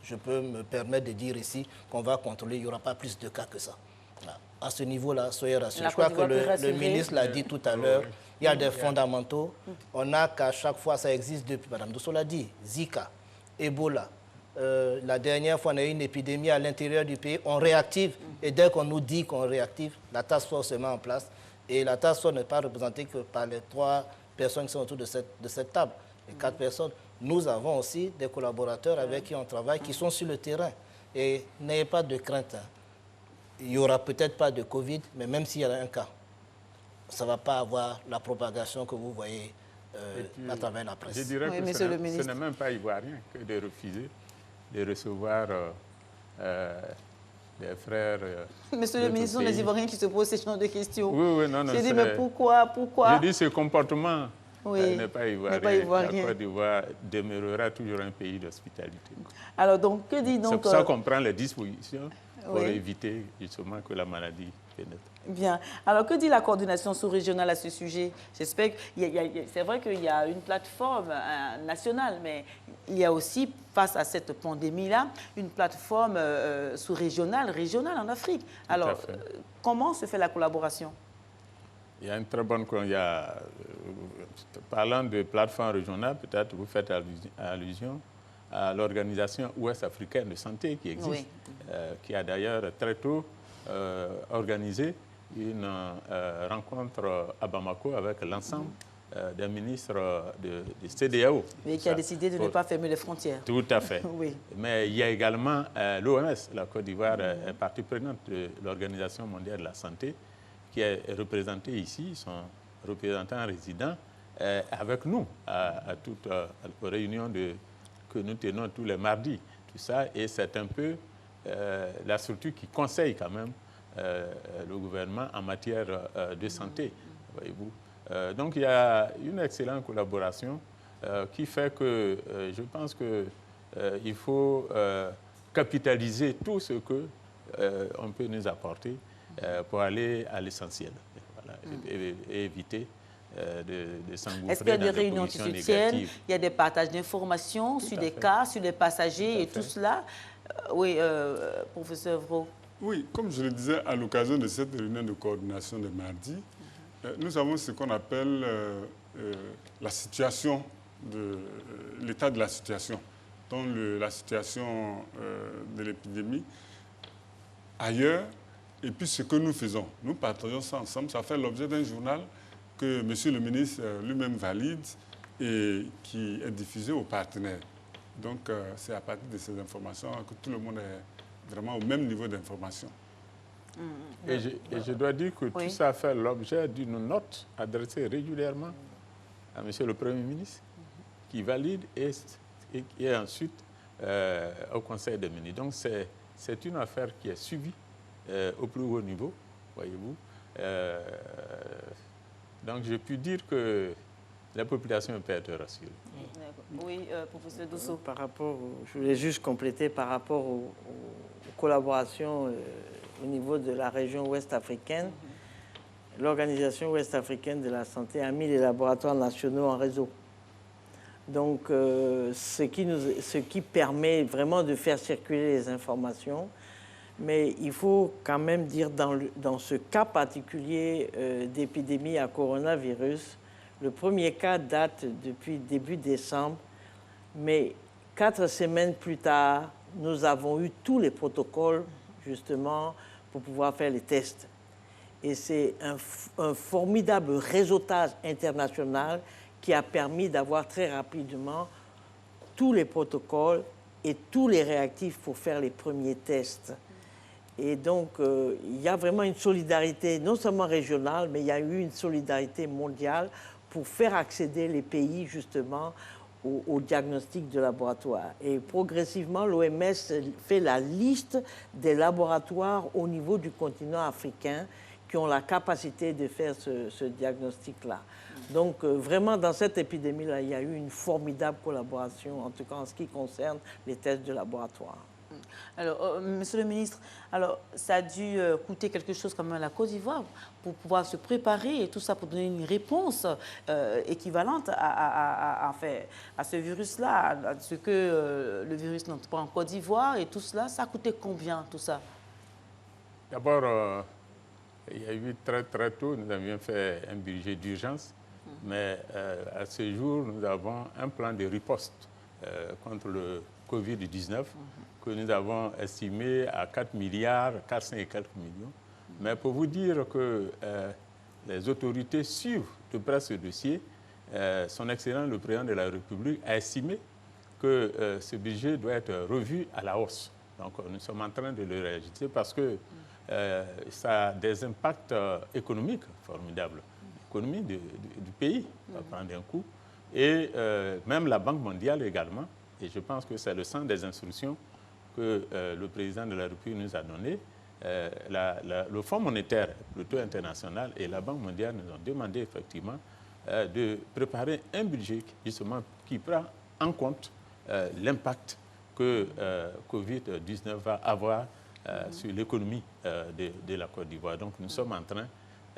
Je peux me permettre de dire ici qu'on va contrôler, il n'y aura pas plus de cas que ça. Voilà. À ce niveau-là, soyez rassurés. Je crois que le ministre l'a dit tout à l'heure, il y a des fondamentaux. On n'a qu'à chaque fois, ça existe depuis, Mme Dousso l'a dit, Zika, Ebola. La dernière fois, on a eu une épidémie à l'intérieur du pays, on réactive. Et dès qu'on nous dit qu'on réactive, la task force se met en place. Et la task force n'est pas représentée que par les 3 personnes qui sont autour de cette table, les 4 personnes. Nous avons aussi des collaborateurs avec qui on travaille, qui sont sur le terrain. Et n'ayez pas de crainte. Il n'y aura peut-être pas de Covid, mais même s'il y a un cas, ça ne va pas avoir la propagation que vous voyez à travers la presse. Je dirais que ce n'est même pas ivoirien que de refuser de recevoir des frères. Monsieur le ministre, ce sont les Ivoiriens qui se posent ces genre de questions. Oui, non. J'ai dit, mais pourquoi? Je dis, ce comportement n'est pas ivoirien. La Côte d'Ivoire demeurera toujours un pays d'hospitalité. Alors, donc, que dit donc... C'est pour ça qu'on prend les dispositions pour éviter justement que la maladie pénètre. Bien. Alors, que dit la coordination sous-régionale à ce sujet? J'espère que... C'est vrai qu'il y a une plateforme nationale, mais il y a aussi, face à cette pandémie-là, une plateforme sous-régionale, régionale en Afrique. Alors, comment se fait la collaboration? Il y a une très bonne... parlant de plateforme régionale, peut-être vous faites allusion à l'organisation ouest-africaine de santé qui existe, qui a d'ailleurs très tôt organisé une rencontre à Bamako avec l'ensemble des ministres de CEDEAO. Mais qui a décidé de ne pas fermer les frontières. Tout à fait. Oui. Mais il y a également l'OMS, la Côte d'Ivoire est partie prenante de l'Organisation mondiale de la santé, qui est représentée ici, son représentant résident, avec nous à toutes les réunions que nous tenons tous les mardis. Tout ça, et c'est un peu la structure qui conseille quand même le gouvernement en matière de santé, voyez-vous. Donc il y a une excellente collaboration qui fait que je pense qu'il faut capitaliser tout ce qu'on peut nous apporter pour aller à l'essentiel, voilà, et éviter de s'engouffrer. Est-ce qu'il y a des réunions qui se tiennent? Il y a des partages d'informations sur des cas, sur des passagers et tout cela? Oui, professeur Vro. Oui, comme je le disais à l'occasion de cette réunion de coordination de mardi, nous avons ce qu'on appelle la situation, l'état de la situation, donc la situation de l'épidémie ailleurs, et puis ce que nous faisons. Nous partageons ça ensemble, ça fait l'objet d'un journal que M. le ministre lui-même valide et qui est diffusé aux partenaires. Donc, c'est à partir de ces informations que tout le monde est vraiment au même niveau d'information. Et je dois dire que tout ça fait l'objet d'une note adressée régulièrement à M. le Premier ministre, qui valide et ensuite au Conseil des ministres. Donc, c'est une affaire qui est suivie au plus haut niveau, voyez-vous. Donc, je puis dire que la population peut être rassurée. Oui, professeur Dousso. Je voulais juste compléter par rapport aux collaborations au niveau de la région ouest africaine. L'Organisation ouest africaine de la santé a mis les laboratoires nationaux en réseau. Donc, ce qui permet vraiment de faire circuler les informations. Mais il faut quand même dire, dans ce cas particulier d'épidémie à coronavirus, le premier cas date depuis début décembre, mais 4 semaines plus tard, nous avons eu tous les protocoles, justement, pour pouvoir faire les tests. Et c'est un formidable réseautage international qui a permis d'avoir très rapidement tous les protocoles et tous les réactifs pour faire les premiers tests. Et donc, il y a vraiment une solidarité, non seulement régionale, mais il y a eu une solidarité mondiale pour faire accéder les pays, justement, au diagnostic de laboratoire. Et progressivement, l'OMS fait la liste des laboratoires au niveau du continent africain qui ont la capacité de faire ce diagnostic-là. Donc, vraiment, dans cette épidémie-là, il y a eu une formidable collaboration, en tout cas en ce qui concerne les tests de laboratoire. Alors, Monsieur le ministre, alors, ça a dû coûter quelque chose quand même à la Côte d'Ivoire pour pouvoir se préparer et tout ça pour donner une réponse équivalente à ce virus-là, à ce que le virus n'entre pas en Côte d'Ivoire et tout cela. Ça a coûté combien, tout ça? D'abord, il y a eu très tôt, nous avions fait un budget d'urgence, mais à ce jour, nous avons un plan de riposte contre le Covid-19 que nous avons estimé à 4 milliards, 400 et quelques millions. Mais pour vous dire que les autorités suivent de près ce dossier, son Excellence le Président de la République a estimé que ce budget doit être revu à la hausse. Donc nous sommes en train de le réajuster parce que ça a des impacts économiques formidables. L'économie du pays va prendre un coup et même la Banque mondiale également. Et je pense que c'est le sens des instructions que le Président de la République nous a données. Le Fonds monétaire plutôt international et la Banque mondiale nous ont demandé effectivement de préparer un budget justement qui prend en compte l'impact que Covid-19 va avoir sur l'économie de la Côte d'Ivoire. Donc nous sommes en train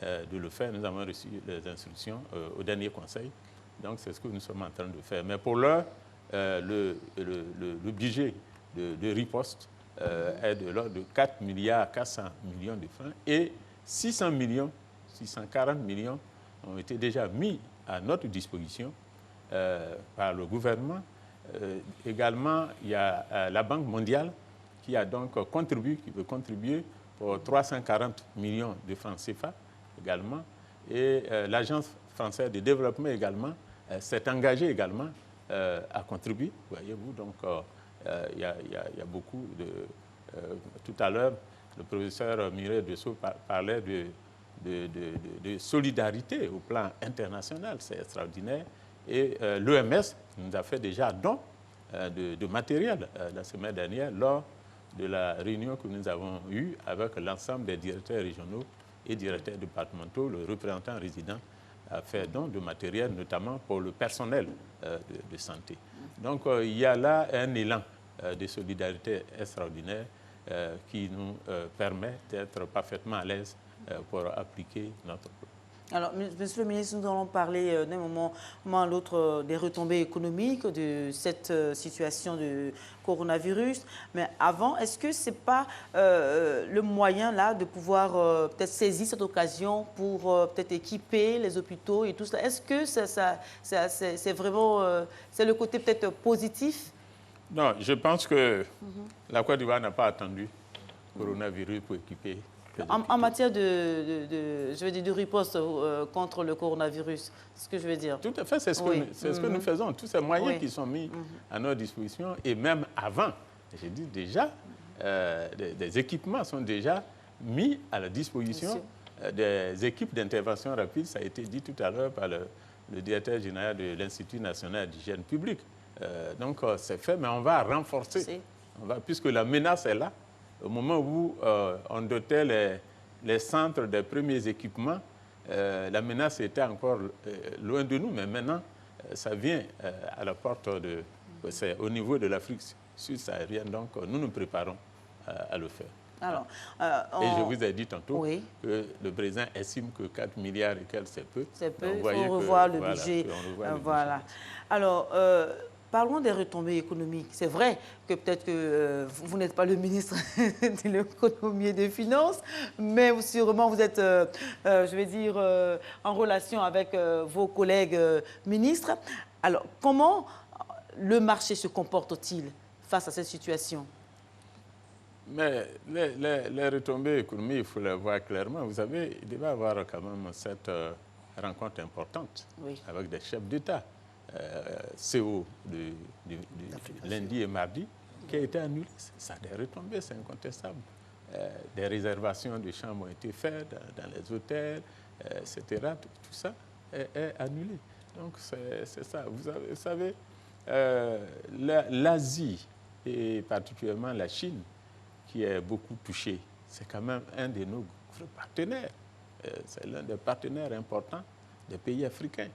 de le faire. Nous avons reçu les instructions au dernier conseil. Donc c'est ce que nous sommes en train de faire. Mais pour l'heure, le budget de riposte est de l'ordre de 4 milliards 400 millions de francs et 640 millions ont été déjà mis à notre disposition par le gouvernement. Également, il y a la Banque mondiale qui a donc contribué, qui veut contribuer pour 340 millions de francs CFA également. Et l'Agence française de développement également s'est engagée également à contribuer, voyez-vous. Donc, il y a beaucoup de... tout à l'heure, le professeur Mireille Dessau parlait de solidarité au plan international. C'est extraordinaire. Et l'OMS nous a fait déjà don de matériel la semaine dernière lors de la réunion que nous avons eue avec l'ensemble des directeurs régionaux et directeurs départementaux. Le représentant résident a fait don de matériel, notamment pour le personnel de santé. Donc, il y a là un élan de solidarité extraordinaire qui nous permet d'être parfaitement à l'aise pour appliquer notre plan. Alors, Monsieur le ministre, nous allons parler d'un moment à l'autre des retombées économiques de cette situation de coronavirus. Mais avant, est-ce que ce n'est pas le moyen là de pouvoir peut-être saisir cette occasion pour peut-être équiper les hôpitaux et tout cela? Est-ce que c'est vraiment c'est le côté peut-être positif? Non, je pense que la Côte d'Ivoire n'a pas attendu le coronavirus pour équiper. En matière de riposte contre le coronavirus, c'est ce que je veux dire. Tout à fait, c'est ce que nous faisons. Tous ces moyens qui sont mis à notre disposition, et même avant, j'ai dit déjà, des équipements sont déjà mis à la disposition des équipes d'intervention rapide. Ça a été dit tout à l'heure par le directeur général de l'Institut national d'hygiène publique. Donc, c'est fait, mais on va renforcer. Puisque la menace est là. Au moment où on dotait les centres des premiers équipements, la menace était encore loin de nous, mais maintenant, ça vient à la porte c'est au niveau de l'Afrique subsaharienne, donc nous nous préparons à le faire. Alors, et je vous ai dit tantôt que le président estime que 4 milliards et quelques, c'est peu. C'est peu, il faut revoir le budget. Voilà. Alors, parlons des retombées économiques. C'est vrai que peut-être que vous n'êtes pas le ministre de l'économie et des finances, mais sûrement vous êtes, je vais dire, en relation avec vos collègues ministres. Alors, comment le marché se comporte-t-il face à cette situation? Mais les retombées économiques, il faut les voir clairement. Vous savez, il devait y avoir quand même cette rencontre importante avec des chefs d'État, CO de lundi et mardi, qui a été annulée. Ça a des retombées, c'est incontestable. Des réservations de chambres ont été faites dans les hôtels, etc. Tout ça est annulé. Donc, c'est ça. Vous savez, l'Asie, et particulièrement la Chine, qui est beaucoup touchée, c'est quand même un de nos partenaires. C'est l'un des partenaires importants des pays africains.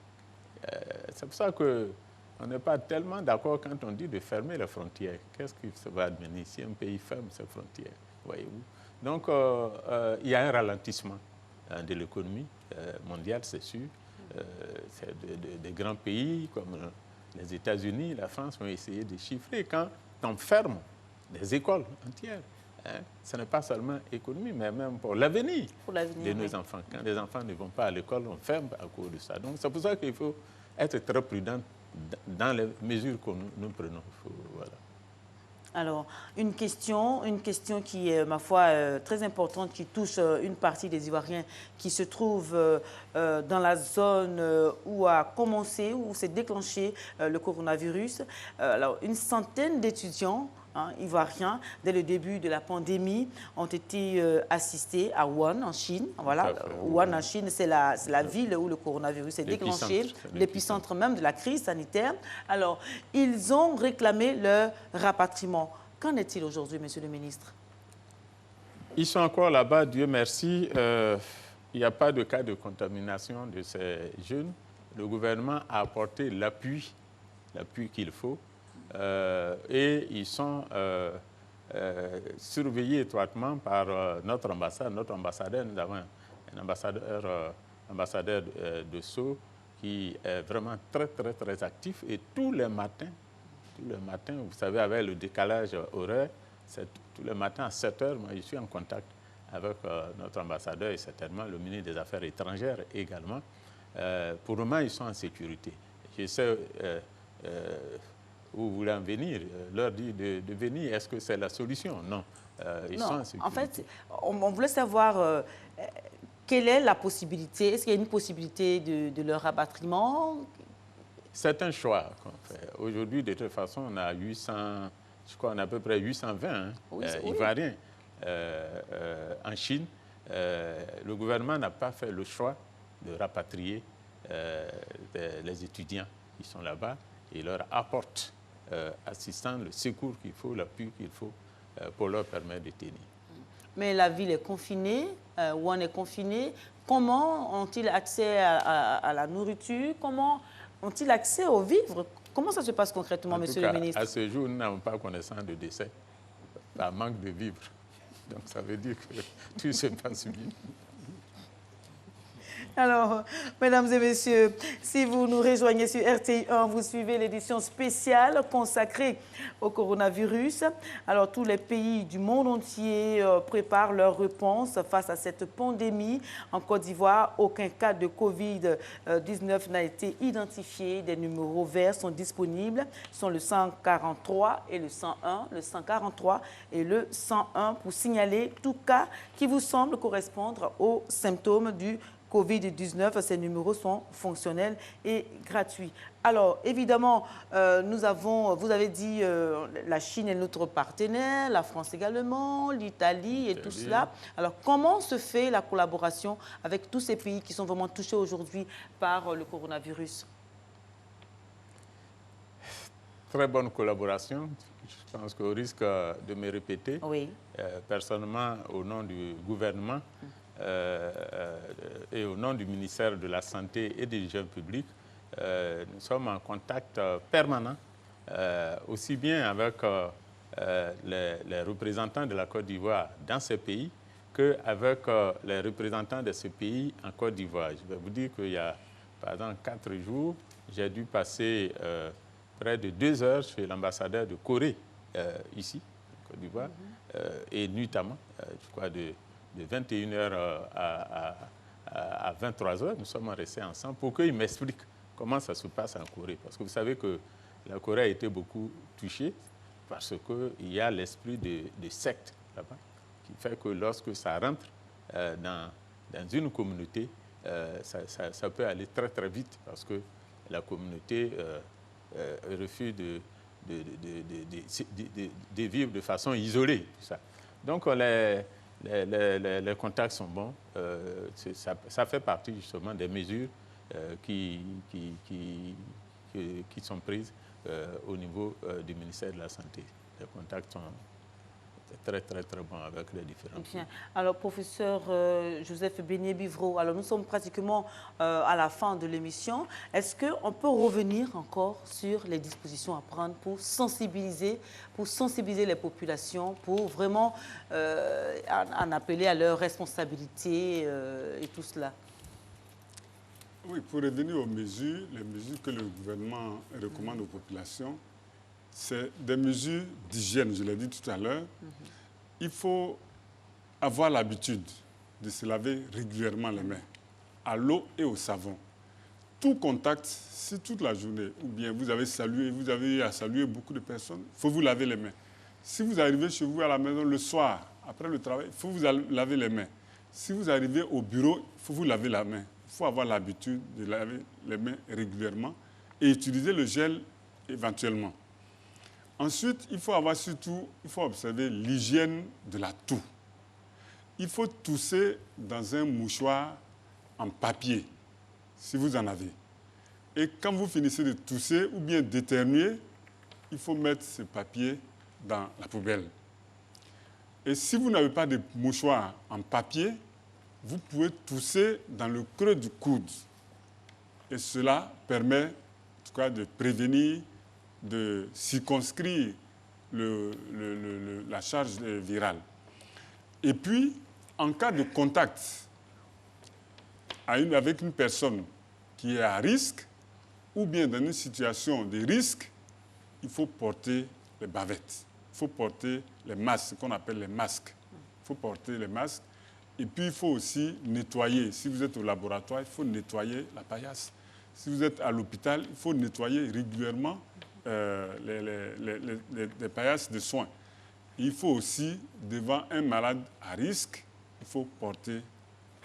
C'est pour ça qu'on n'est pas tellement d'accord quand on dit de fermer les frontières. Qu'est-ce qui se va advenir si un pays ferme ses frontières, voyez-vous? Donc, il y a un ralentissement de l'économie mondiale, c'est sûr. C'est des grands pays comme les États-Unis, la France vont essayer de chiffrer. Quand on ferme des écoles entières, ce n'est pas seulement économie, mais même pour l'avenir de nos enfants. Quand les enfants ne vont pas à l'école, on ferme à cause de ça. Donc, c'est pour ça qu'il faut être très prudent dans les mesures que nous prenons. Voilà. Alors, une question qui est, ma foi, très importante, qui touche une partie des Ivoiriens qui se trouvent dans la zone où a commencé, où s'est déclenché le coronavirus. Alors, une centaine d'étudiants ivoiriens, dès le début de la pandémie, ont été assistés à Wuhan, en Chine. Voilà, Wuhan, en Chine, c'est la ville où le coronavirus est déclenché, l'épicentre même de la crise sanitaire. Alors, ils ont réclamé leur rapatriement. Qu'en est-il aujourd'hui, monsieur le ministre? Ils sont encore là-bas, Dieu merci. Il n'y a pas de cas de contamination de ces jeunes. Le gouvernement a apporté l'appui qu'il faut. Et ils sont surveillés étroitement par notre ambassade, notre ambassadeur. Nous avons un ambassadeur de Sceaux qui est vraiment très, très, très actif. Et tous les matins, vous savez, avec le décalage horaire, tous les matins à 7 h, moi, je suis en contact avec notre ambassadeur et certainement le ministre des Affaires étrangères également. Pour le moment, ils sont en sécurité. Je sais où vous voulez en venir, leur dire de venir. Est-ce que c'est la solution? Non. Ils sont en sécurité. En fait, on voulait savoir quelle est la possibilité. Est-ce qu'il y a une possibilité de leur rapatriement? C'est un choix qu'on fait. Aujourd'hui, de toute façon, on a 800, je crois, on a à peu près 820 Ivoiriens en Chine. Le gouvernement n'a pas fait le choix de rapatrier les étudiants qui sont là-bas et leur apporte assistance, le secours qu'il faut, l'appui qu'il faut pour leur permettre de tenir. Mais la ville est confinée, Wuhan est confinée. Comment ont-ils accès à la nourriture? Comment ont-ils accès aux vivres? Comment ça se passe concrètement, monsieur le ministre? À ce jour, nous n'avons pas connaissance de décès par manque de vivres. Donc ça veut dire que tout se passe bien. Alors, mesdames et messieurs, si vous nous rejoignez sur RTI1, vous suivez l'édition spéciale consacrée au coronavirus. Alors, tous les pays du monde entier préparent leur réponse face à cette pandémie. En Côte d'Ivoire, aucun cas de Covid-19 n'a été identifié. Des numéros verts sont disponibles. Ce sont le 143 et le 101, le 143 et le 101 pour signaler tout cas qui vous semble correspondre aux symptômes du Covid-19, ces numéros sont fonctionnels et gratuits. Alors, évidemment, vous avez dit, la Chine est notre partenaire, la France également, l'Italie et tout cela. Alors, comment se fait la collaboration avec tous ces pays qui sont vraiment touchés aujourd'hui par le coronavirus? Très bonne collaboration. Je pense qu'au risque de me répéter, personnellement, au nom du gouvernement, et au nom du ministère de la Santé et des Hygiène publique, nous sommes en contact permanent, aussi bien avec les représentants de la Côte d'Ivoire dans ces pays qu'avec les représentants de ce pays en Côte d'Ivoire. Je vais vous dire qu'il y a, par exemple, 4 jours, j'ai dû passer près de 2 heures chez l'ambassadeur de Corée, ici, en Côte d'Ivoire, et nuitamment, je crois, de 21h à 23h, nous sommes restés ensemble pour qu'il m'explique comment ça se passe en Corée. Parce que vous savez que la Corée a été beaucoup touchée parce qu'il y a l'esprit de secte là-bas, qui fait que lorsque ça rentre dans une communauté, ça peut aller très très vite parce que la communauté refuse de vivre de façon isolée. Tout ça. Donc les contacts sont bons. Ça fait partie justement des mesures qui sont prises au niveau du ministère de la Santé. Les contacts sont très, très, très bons avec les différents. Bien. Alors, professeur Joseph Beignet-Bivreau, alors nous sommes pratiquement à la fin de l'émission. Est-ce qu'on peut revenir encore sur les dispositions à prendre pour sensibiliser les populations, pour vraiment en appeler à leur responsabilité et tout cela? Oui, pour revenir aux mesures, les mesures que le gouvernement recommande aux populations, c'est des mesures d'hygiène, je l'ai dit tout à l'heure. Il faut avoir l'habitude de se laver régulièrement les mains, à l'eau et au savon. Tout contact, si toute la journée, ou bien vous avez eu à saluer beaucoup de personnes, il faut vous laver les mains. Si vous arrivez chez vous à la maison le soir, après le travail, il faut vous laver les mains. Si vous arrivez au bureau, il faut vous laver la main. Il faut avoir l'habitude de laver les mains régulièrement et utiliser le gel éventuellement. Ensuite, il faut observer l'hygiène de la toux. Il faut tousser dans un mouchoir en papier, si vous en avez. Et quand vous finissez de tousser ou bien d'éternuer, il faut mettre ce papier dans la poubelle. Et si vous n'avez pas de mouchoir en papier, vous pouvez tousser dans le creux du coude. Et cela permet, en tout cas, de prévenir, de circonscrire la charge virale. Et puis, en cas de contact avec une personne qui est à risque, ou bien dans une situation de risque, il faut porter les bavettes. Il faut porter les masques, ce qu'on appelle les masques. Il faut porter les masques. Et puis, il faut aussi nettoyer. Si vous êtes au laboratoire, il faut nettoyer la paillasse. Si vous êtes à l'hôpital, il faut nettoyer régulièrement les paillasses de soins. Il faut aussi, devant un malade à risque, il faut porter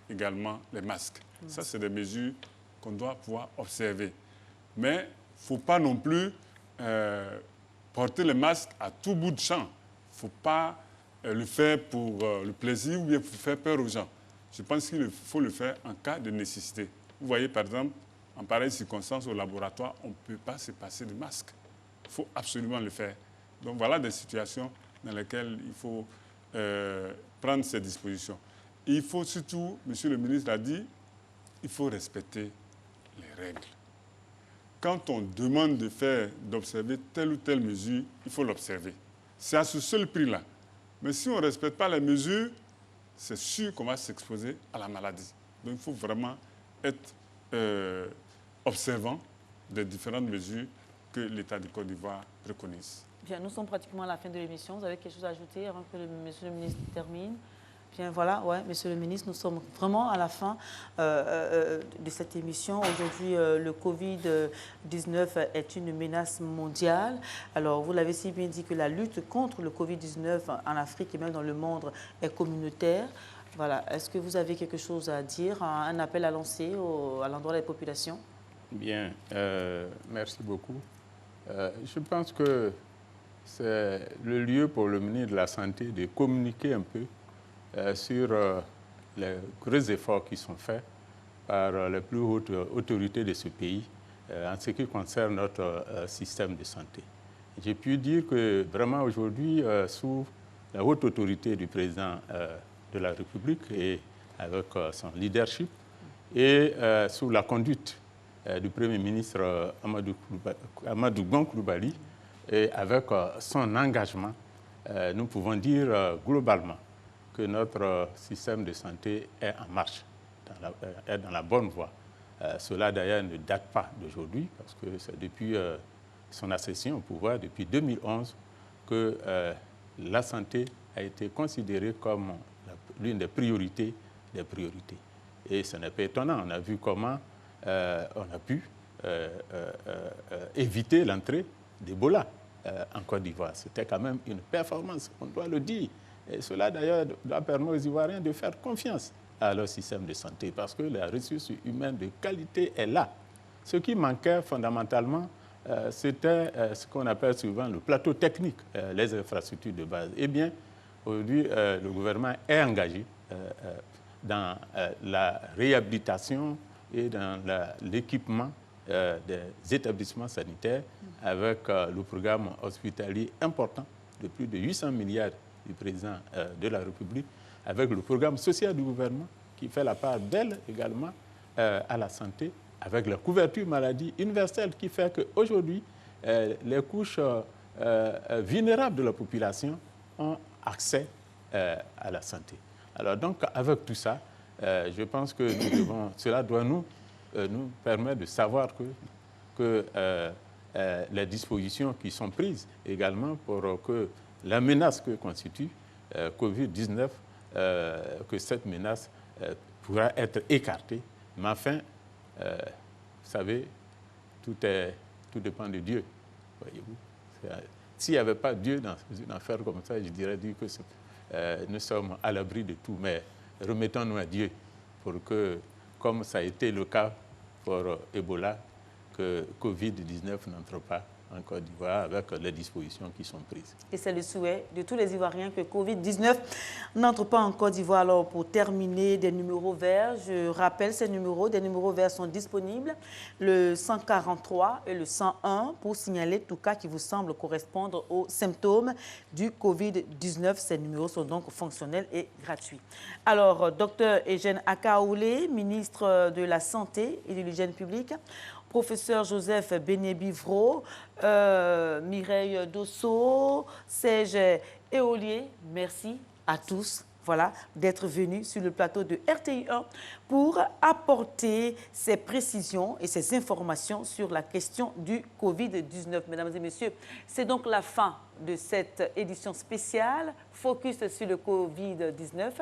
également les masques. Ça, c'est des mesures qu'on doit pouvoir observer. Mais il ne faut pas non plus porter les masques à tout bout de champ. Il ne faut pas le faire pour le plaisir ou bien pour faire peur aux gens. Je pense qu'il faut le faire en cas de nécessité. Vous voyez, par exemple, en pareille circonstance au laboratoire, on ne peut pas se passer de masque. Il faut absolument le faire. Donc voilà des situations dans lesquelles il faut prendre ces dispositions. Et il faut surtout, Monsieur le ministre l'a dit, il faut respecter les règles. Quand on demande d'observer telle ou telle mesure, il faut l'observer. C'est à ce seul prix-là. Mais si on ne respecte pas les mesures, c'est sûr qu'on va s'exposer à la maladie. Donc il faut vraiment être observant des différentes mesures que l'État de Côte d'Ivoire préconise. Bien, nous sommes pratiquement à la fin de l'émission. Vous avez quelque chose à ajouter avant que Monsieur le ministre termine? Bien, voilà, ouais, Monsieur le ministre, nous sommes vraiment à la fin de cette émission. Aujourd'hui, le Covid-19 est une menace mondiale. Alors, vous l'avez si bien dit que la lutte contre le Covid-19 en Afrique et même dans le monde est communautaire. Voilà. Est-ce que vous avez quelque chose à dire, un appel à lancer à l'endroit des populations? Bien, merci beaucoup. Je pense que c'est le lieu pour le ministre de la Santé de communiquer un peu sur les gros efforts qui sont faits par les plus hautes autorités de ce pays en ce qui concerne notre système de santé. J'ai pu dire que vraiment aujourd'hui, sous la haute autorité du président de la République et avec son leadership et sous la conduite du Premier ministre Amadou Gon Coulibaly et avec son engagement nous pouvons dire globalement que notre système de santé est en marche, est dans la bonne voie. Cela d'ailleurs ne date pas d'aujourd'hui, parce que c'est depuis son accession au pouvoir, depuis 2011, que la santé a été considérée comme l'une des priorités des priorités. Et ce n'est pas étonnant, on a vu comment on a pu éviter l'entrée d'Ebola en Côte d'Ivoire. C'était quand même une performance, on doit le dire. Et cela d'ailleurs doit permettre aux Ivoiriens de faire confiance à leur système de santé, parce que la ressource humaine de qualité est là. Ce qui manquait fondamentalement, c'était ce qu'on appelle souvent le plateau technique, les infrastructures de base. Eh bien, aujourd'hui, le gouvernement est engagé dans la réhabilitation et dans l'équipement des établissements sanitaires avec le programme hospitalier important de plus de 800 milliards du président de la République, avec le programme social du gouvernement qui fait la part d'elle également à la santé, avec la couverture maladie universelle qui fait qu'aujourd'hui, les couches vulnérables de la population ont accès à la santé. Alors donc, avec tout ça, je pense que cela doit nous permettre de savoir que les dispositions qui sont prises également pour que la menace que constitue Covid-19, que cette menace pourra être écartée. Mais enfin, vous savez, tout dépend de Dieu, voyez-vous. S'il n'y avait pas Dieu dans une affaire comme ça, je dirais que nous sommes à l'abri de tout. Mais remettons-nous à Dieu pour que, comme ça a été le cas pour Ebola, que Covid-19 n'entre pas en Côte d'Ivoire avec les dispositions qui sont prises. Et c'est le souhait de tous les Ivoiriens que Covid-19 n'entre pas en Côte d'Ivoire. Alors, pour terminer, des numéros verts, je rappelle ces numéros. Des numéros verts sont disponibles, le 143 et le 101, pour signaler tout cas qui vous semble correspondre aux symptômes du Covid-19. Ces numéros sont donc fonctionnels et gratuits. Alors, Dr Eugène Akaoulé, ministre de la Santé et de l'Hygiène publique, professeur Joseph Béné-Bivro, Mireille Dosso, Serge Éolier, merci à tous d'être venus sur le plateau de RTI1 pour apporter ces précisions et ces informations sur la question du Covid-19. Mesdames et messieurs, c'est donc la fin de cette édition spéciale Focus sur le Covid-19.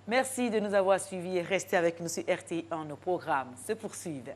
Merci de nous avoir suivis et restez avec nous sur RTI1. Nos programmes se poursuivent.